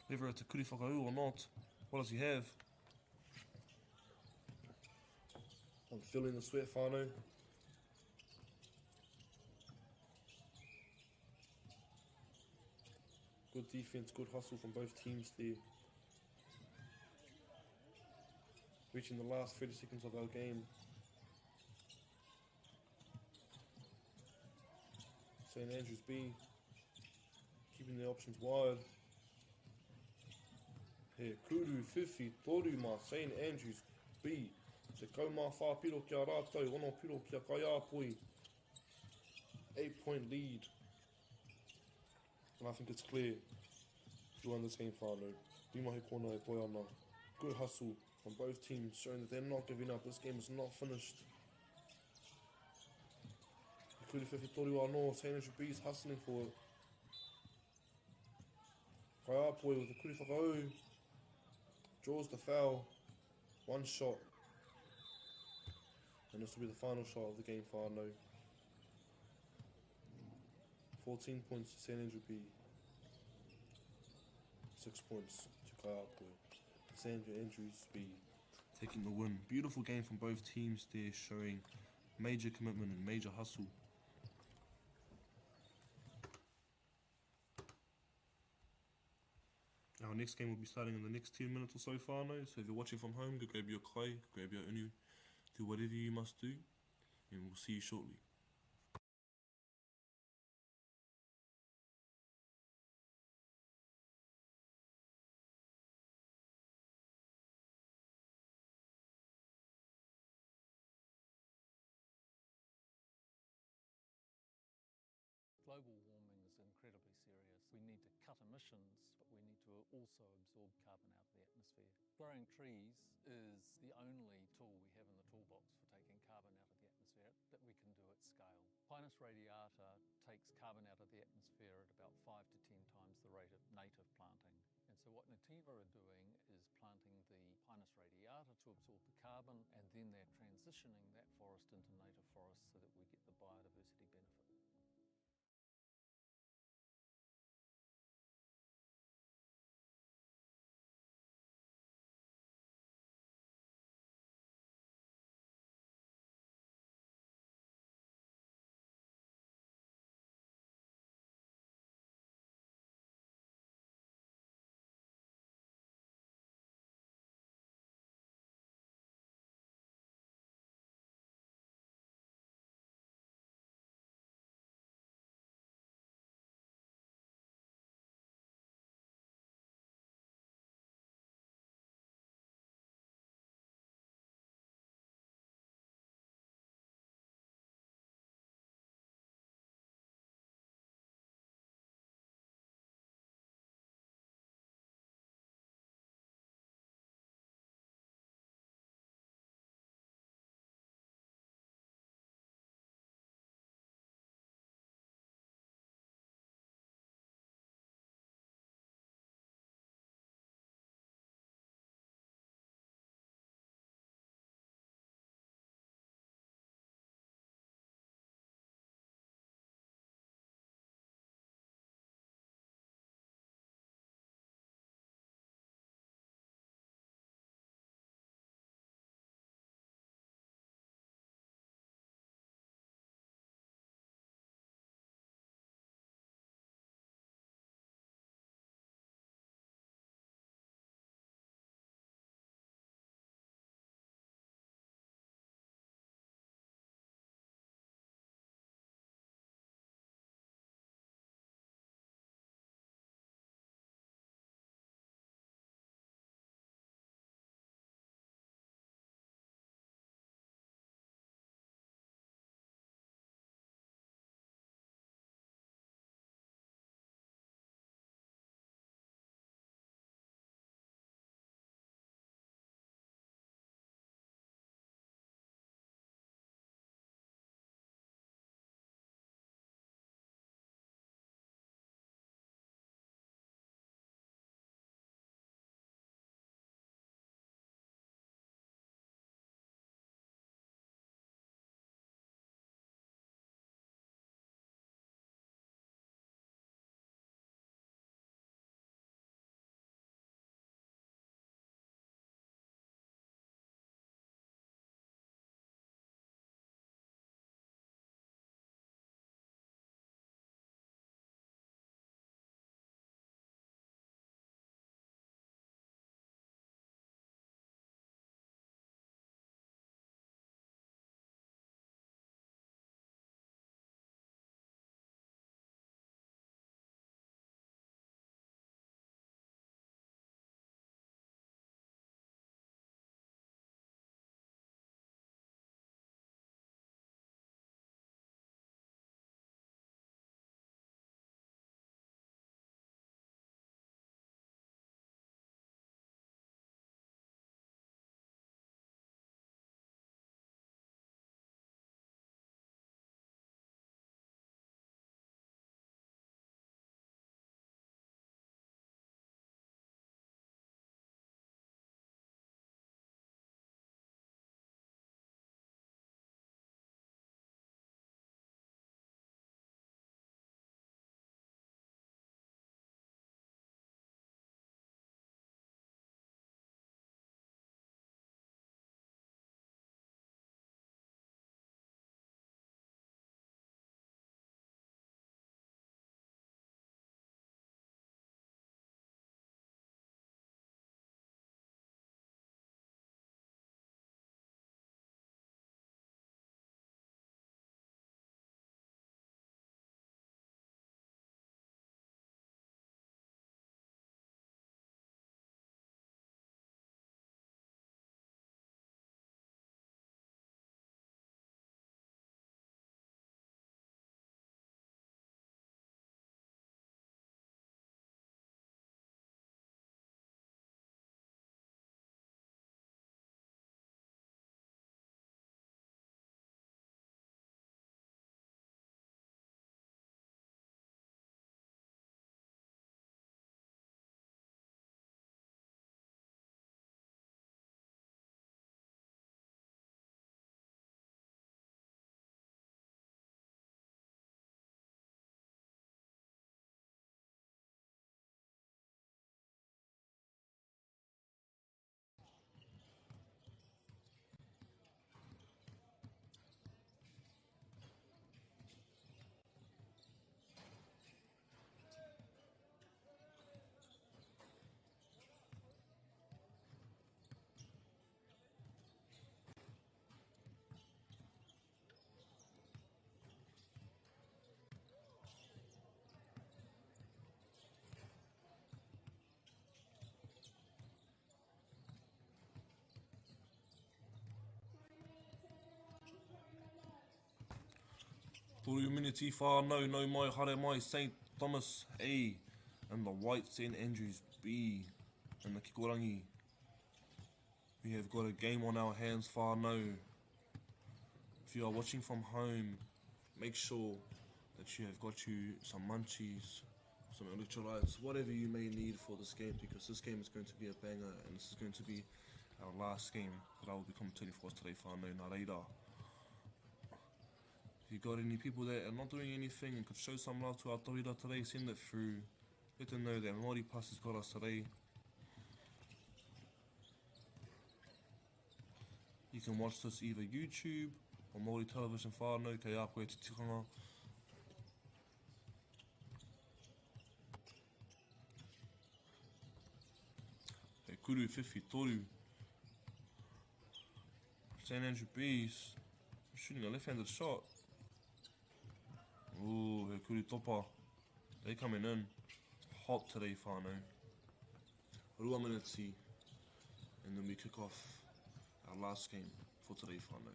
whether it's a kuri whakau or not. What does he have? I'm feeling the sweat, whānau. Good defense, good hustle from both teams there. Reaching the last 30 seconds of our game. St. Andrews B keeping the options wide. He kuru whiwhi toru ma St. Andrews B. Te kaumā whāpiro ki a rātou, ono piro ki a Kaiapoi. 8-point lead. And I think it's clear who won this game, whānau. Rimahi kona e toi ana. Good hustle from both teams, showing that they're not giving up. This game is not finished. Kuri whiwhi toru anō, St. Andrew Bees hustling for it. Kaiapoi with the kuri whakau. Draws the foul. 1 shot. And this will be the final shot of the game, whānau. 14 points to St. Andrew B. 6 points to Kaiapoi. St. Andrews B taking the win. Beautiful game from both teams there, showing major commitment and major hustle. Our next game will be starting in the next 10 minutes or so, whānau. So if you're watching from home, go grab your kai, grab your unu, do whatever you must do, and we'll see you shortly. Global warming is incredibly serious. We need to cut emissions, but we need to also absorb carbon out of the atmosphere. Growing trees is the only tool we have in the toolbox for taking carbon out of the atmosphere that we can do at scale. Pinus radiata takes carbon out of the atmosphere at about 5 to 10 times the rate of native planting. And so what Nativa are doing is planting the Pinus radiata to absorb the carbon, and then they're transitioning transitioning that forest into native forest so that we get the biodiversity benefit. Toru miniti whānau no mai hare mai St. Thomas A and the white St. Andrews B and the Kikorangi. We have got a game on our hands whānau. If you are watching from home, make sure that you have got you some munchies, some electrolytes, whatever you may need for this game, because this game is going to be a banger and this is going to be our last game that I will be commentating for us today, whānau, nā reira. If you got any people that are not doing anything and could show some love to our tawira today, send it through. Let them know that MāORI Plus has got us today. You can watch this either YouTube or Māori Television whānau, kei a koe te tikanga. He kuru whiwhi toru. St. Andrew Bees shooting a left-handed shot. Ooh, he kuru topa. They coming in hot today, whānau. Rua miniti, and then we kick off our last game for today, whānau.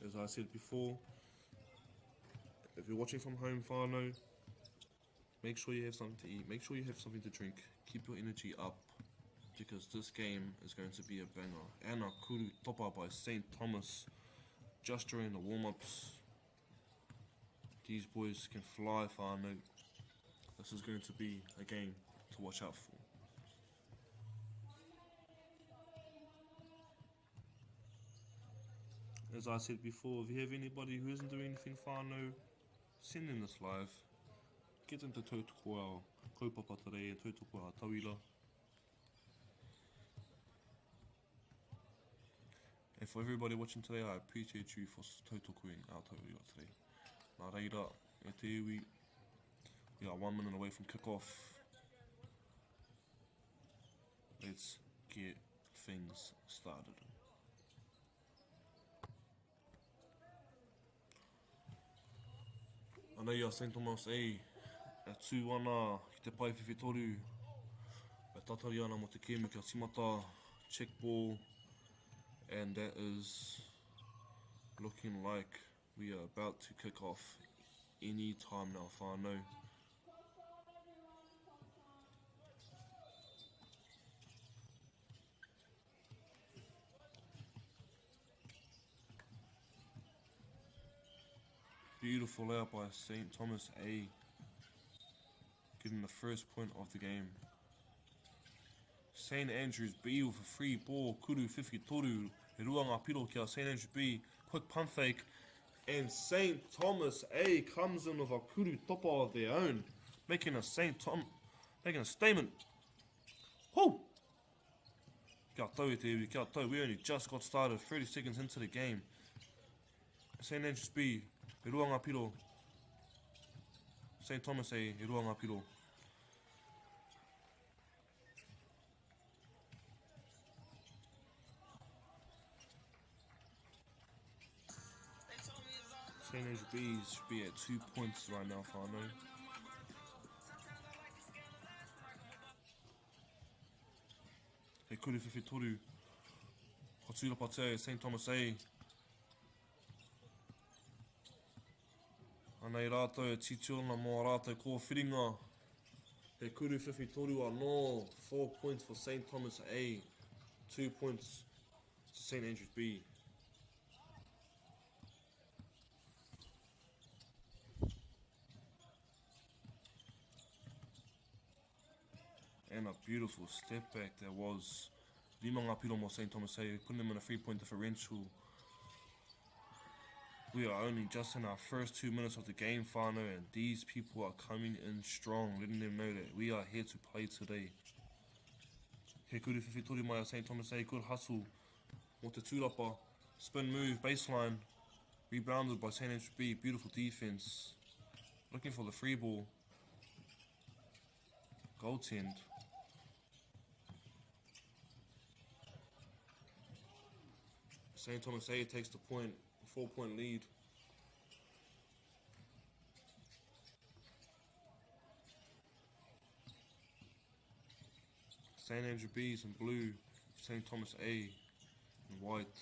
As I said before, if you're watching from home, whānau, make sure you have something to eat, make sure you have something to drink, keep your energy up, because this game is going to be a banger. Ana kuru topa by St. Thomas just during the warm-ups. These boys can fly, whānau. This is going to be a game to watch out for. As I said before, if you have anybody who isn't doing anything whānau, send them this live. Get them to tautoko our kaupapa today and tautoko our tawira. And for everybody watching today, I appreciate you for tautokoing our tawira today. Nā reira, e te iwi, we are 1 minute away from kick-off. Let's get things started. Anei a St. Thomas A, e tū ana ki te pai whiwhi toru, e tatari ana mo te kēmu kia timata, check ball, and that is looking like we are about to kick off any time now, whānau. Beautiful out by St. Thomas A, getting the first point of the game. St. Andrews B with a free ball, kuru whiwhi toru, he rua ngā piro kia St. Andrews B, quick pump fake, and St. Thomas A comes in with a kuru topa of their own, making a statement. Woo! Kia tau e te iwi, kia tau, we only just got started, 30 seconds into the game. St. Andrews B, he rua ngā piro. St. Thomas A, he rua ngā piro. St. Andrews B should be at 2 points right now, whānau. He kuru whiwhi toru. Katura Pate, St. Thomas A. Anei rātou e titiona mō rātou kōwhiringa. He kuru whiwhi toru anō, 4 points for St. Thomas A, 2 points to St. Andrews B. And a beautiful step back there was. Lima ngā piro mō St. Thomas A, putting them in a 3-point differential. We are only just in our first 2 minutes of the game, whānau, and these people are coming in strong, letting them know that we are here to play today. He kuru whiwhi toru mai a St. Thomas A, good hustle. Mo te tūrapa, spin move, baseline, rebounded by St. Andrews B, beautiful defense. Looking for the free ball. Goaltend. St. Thomas A takes the point, 4-point lead. St. Andrews B is in blue, St. Thomas A in white.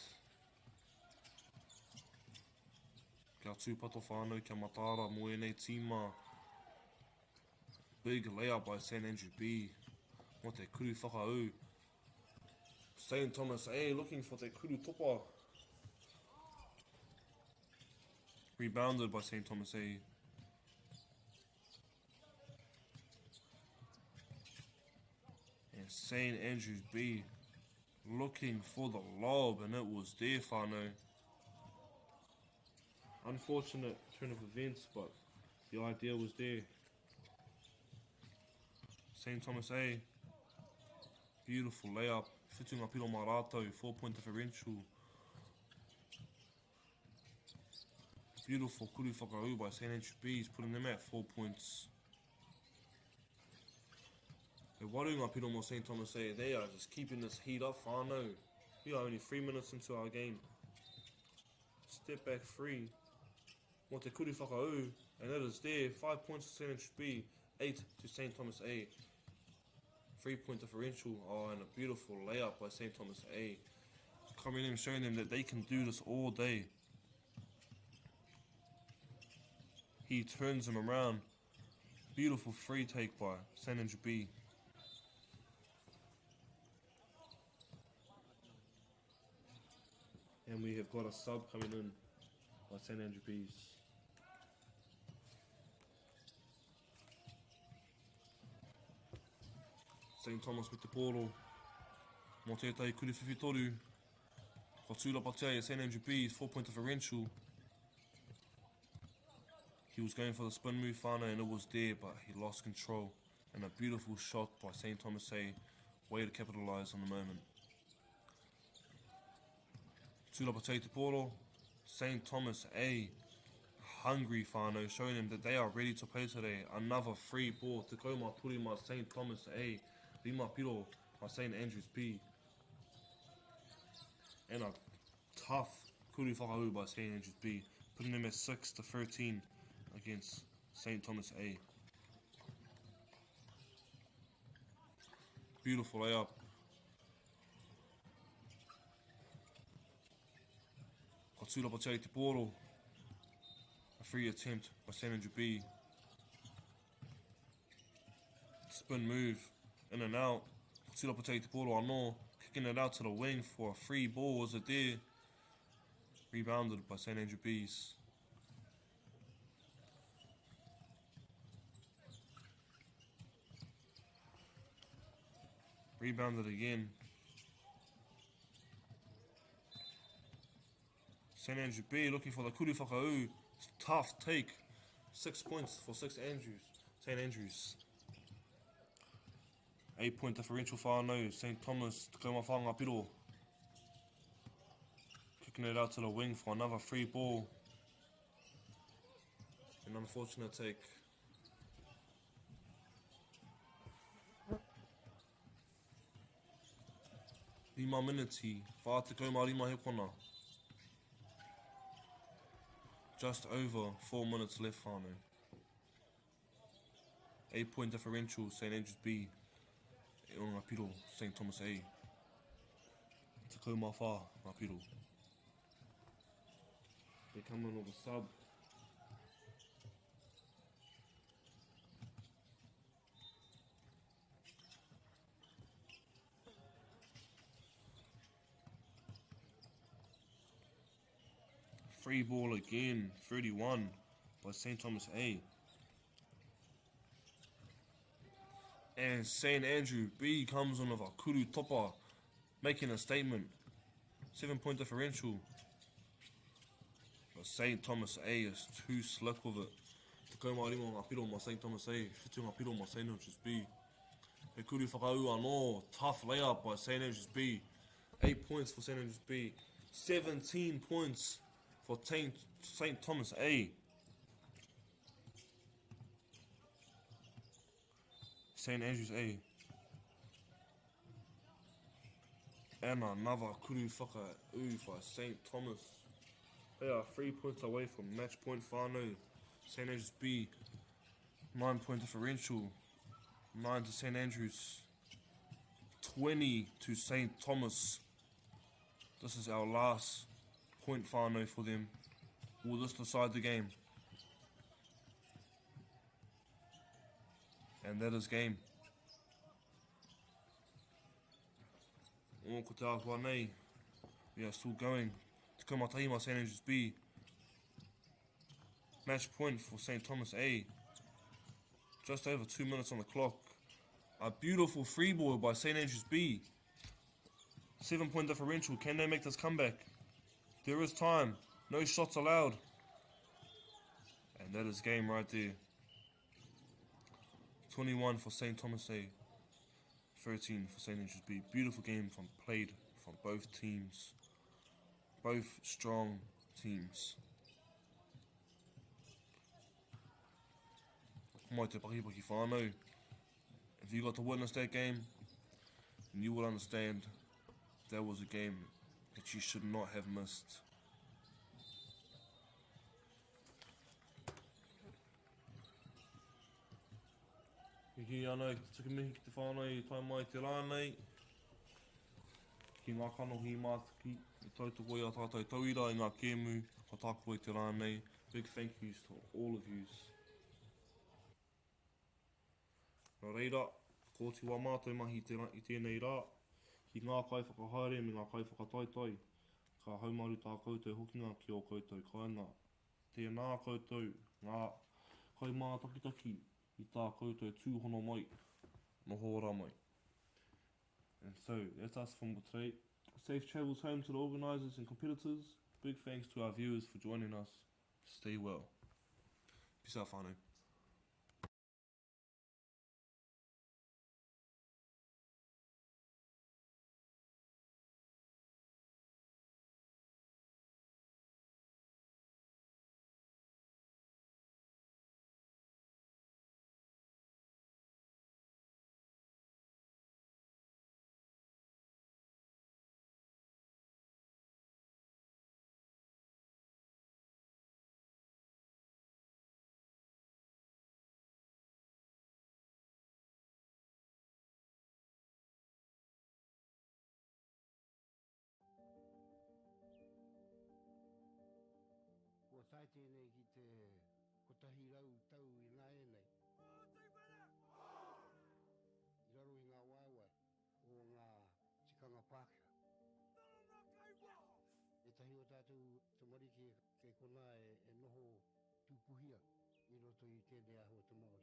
Kia tūpato whānau, kia matara, mo enei tīma. Big layup by St. Andrew B. Mo te kuru whakaau. St. Thomas A looking for te kuru topa. Rebounded by St. Thomas A. And St. Andrews B looking for the lob, and it was there, whānau. Unfortunate turn of events, but the idea was there. St. Thomas A, beautiful layup, whitunga piro mā rātou, 4-point differential. Beautiful kuru whakaau by St. Andrews B, he's putting them at 4 points. The warunga piro mo St. Thomas A, they are just keeping this heat up, whānau. We are only 3 minutes into our game. Step back 3. Mo te kuru whakaau, and it is there, 5 points to St. Andrews B, 8 to St. Thomas A. 3-point differential. Oh, and a beautiful layup by St. Thomas A. Coming in, showing them that they can do this all day. He turns them around. Beautiful free take by St. Andrew B. And we have got a sub coming in by St. Andrew B's. St. Thomas with the portal. Mo tētai kuri whiwhi toru. Ko tūrapa tia e St. Andrew B, 4-point differential. He was going for the spin move, whānau, and it was there, but he lost control. And a beautiful shot by St. Thomas A. Way to capitalise on the moment. Tūrapa tia te portal. St. Thomas A. Hungry, whānau, showing them that they are ready to play today. Another free ball to go mā turi mā St. Thomas A. Rima piro by St. Andrews B. And a tough kuru whakaau by St. Andrews B, putting them at 6-13 against St. Thomas A. Beautiful layup. Ko tūrapa tia te portal. A free attempt by St. Andrews B. Spin move. In and out. Tūrapa tia te portal anō. Kicking it out to the wing for a free ball. Was it there? Rebounded by St. Andrews B's. Rebounded again. St. Andrews B looking for the kuru whakaau. Tough take. 6 points for St. Andrews. 8-point differential whānau. St. Thomas, te kauma whanga piro. Kicking it out to the wing for another free ball. An unfortunate take. Lima minutes, wha te kauma rima he kona. Just over 4 minutes left, whānau. 8-point differential, St. Andrews B. E o ngā piro, St. Thomas A. Te kauma wha, ngā piro. They come in with a sub. Free ball again, 31 by St. Thomas A. And St. Andrew B comes on with a kuru topa, making a statement. 7-point differential. But St. Thomas A is too slick with it. Te kauma rima ngā piro ma St. Thomas A, whitu ngā piro ma St. Andrews B. He kuru whakaau anō, tough layup by St. Andrews B. 8 points for St. Andrews B. 17 points for St. Thomas A. St. Andrews A. And another kuru whakaau for St. Thomas. They are 3 points away from match point whānau. St. Andrews B. 9-point differential. 9 to St. Andrews. 20 to St. Thomas. This is our last point whānau for them. will this decide the game. And that is game. O ko te akua nei. We are still going. Te kamatahima St. Andrews B. Match point for St. Thomas A. Just over 2 minutes on the clock. A beautiful free ball by St. Andrews B. 7-point differential. Can they make this comeback? There is time. No shots allowed. And that is game right there. 21 for St. Thomas A. 13 for St. Andrews B. Beautiful game played from both teams. Both strong teams. Mai te pakipaki whānau. If you got to witness that game, then you will understand that was a game that you should not have missed. Ki anō, ki te tukimihi ki te whānau I tai mai te rānei. Ki ngā kanohi mātiki, I tautoko I a tātou tauira, I ngā kēmu, ka tāko I te rānei. Big thank yous to all of yous. Nā reira, ko te wā mātou mahi I tēnei rā, ki ngā kai whakahaere me ngā kai whakataitai, ka haumaru tā koutou hokinga ki o koutou kāinga. Tēnā koutou ngā kai mā takitaki I tā koutou tūhono mai, noho ora mai. And so, that's us from today. Safe travels home to the organisers and competitors. Big thanks to our viewers for joining us. Stay well. Peace out, whānau. Kua tai tēnei ki te kotahi rau tau I ngā enei. I raro I ngā wāwai o ngā tikanga Pākehā. E tahi o tātou te mariki kei kona e noho tūpuhia I roto I tēnei aho te MΑORI.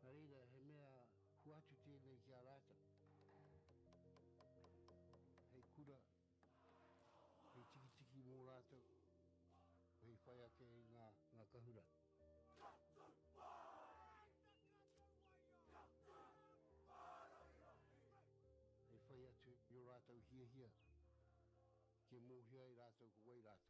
Nā reira, he mea huatu tēnei ki a rāta. Hei kura, hei tiki mō rātou, hei whai ake I ngā kahura. Hei whai atu I o rātou hia, ke mōhia I rātou ko wai rātou.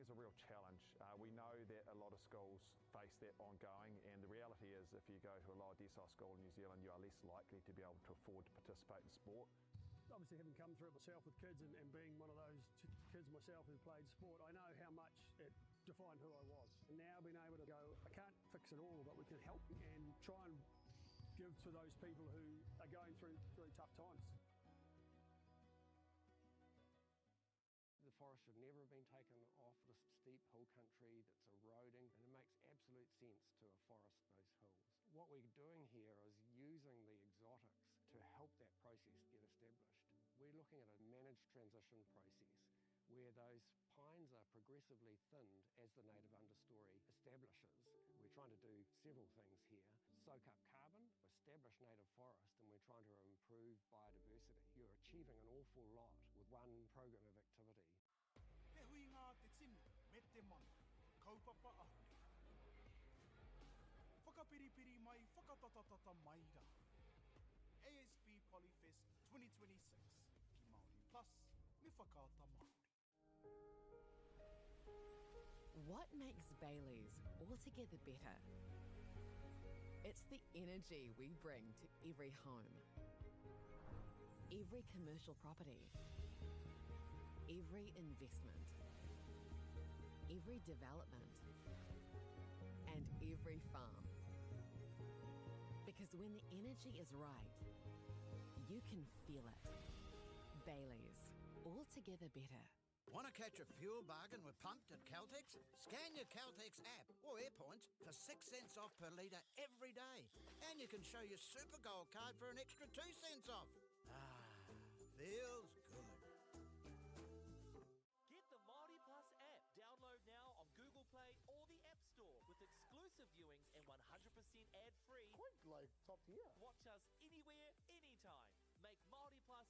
is a real challenge. We know that a lot of schools face that ongoing, and the reality is if you go to a lower decile school in New Zealand, you are less likely to be able to afford to participate in sport. Obviously, having come through it myself with kids and being one of those kids myself who played sport, I know how much it defined who I was. And now being able to go, I can't fix it all, but we can help and try and give to those people who are going through really tough times. The forest should never have been taken off this steep hill country that's eroding, and it makes absolute sense to afforest those hills. What we're doing here is using the exotics to help that process get established. We're looking at a managed transition process where those pines are progressively thinned as the native understory establishes. We're trying to do several things here. Soak up carbon, establish native forest, and we're trying to improve biodiversity. You're achieving an awful lot with one program of activity. Te hui ngā te tinu, me te mana, kaupapa ahuri. Whakapiripiri mai, whakatatatata mai rā. ASB Polyfest 2026, ki Māori Plus, me whakaata Māori. What makes Bailey's altogether better? It's the energy we bring to every home, every commercial property, every investment, every development, and every farm. Because when the energy is right, you can feel it. Bailey's, altogether better. Want to catch a fuel bargain with Pumped at Caltex? Scan your Caltex app or Airpoints for 6 cents off per litre every day. And you can show your Super Gold card for an extra 2 cents off. Feels good. Get the MāORI Plus app. Download now on Google Play or the App Store with exclusive viewings and 100% ad-free. Quite like top tier. Watch us anywhere, anytime. Make MāORI Plus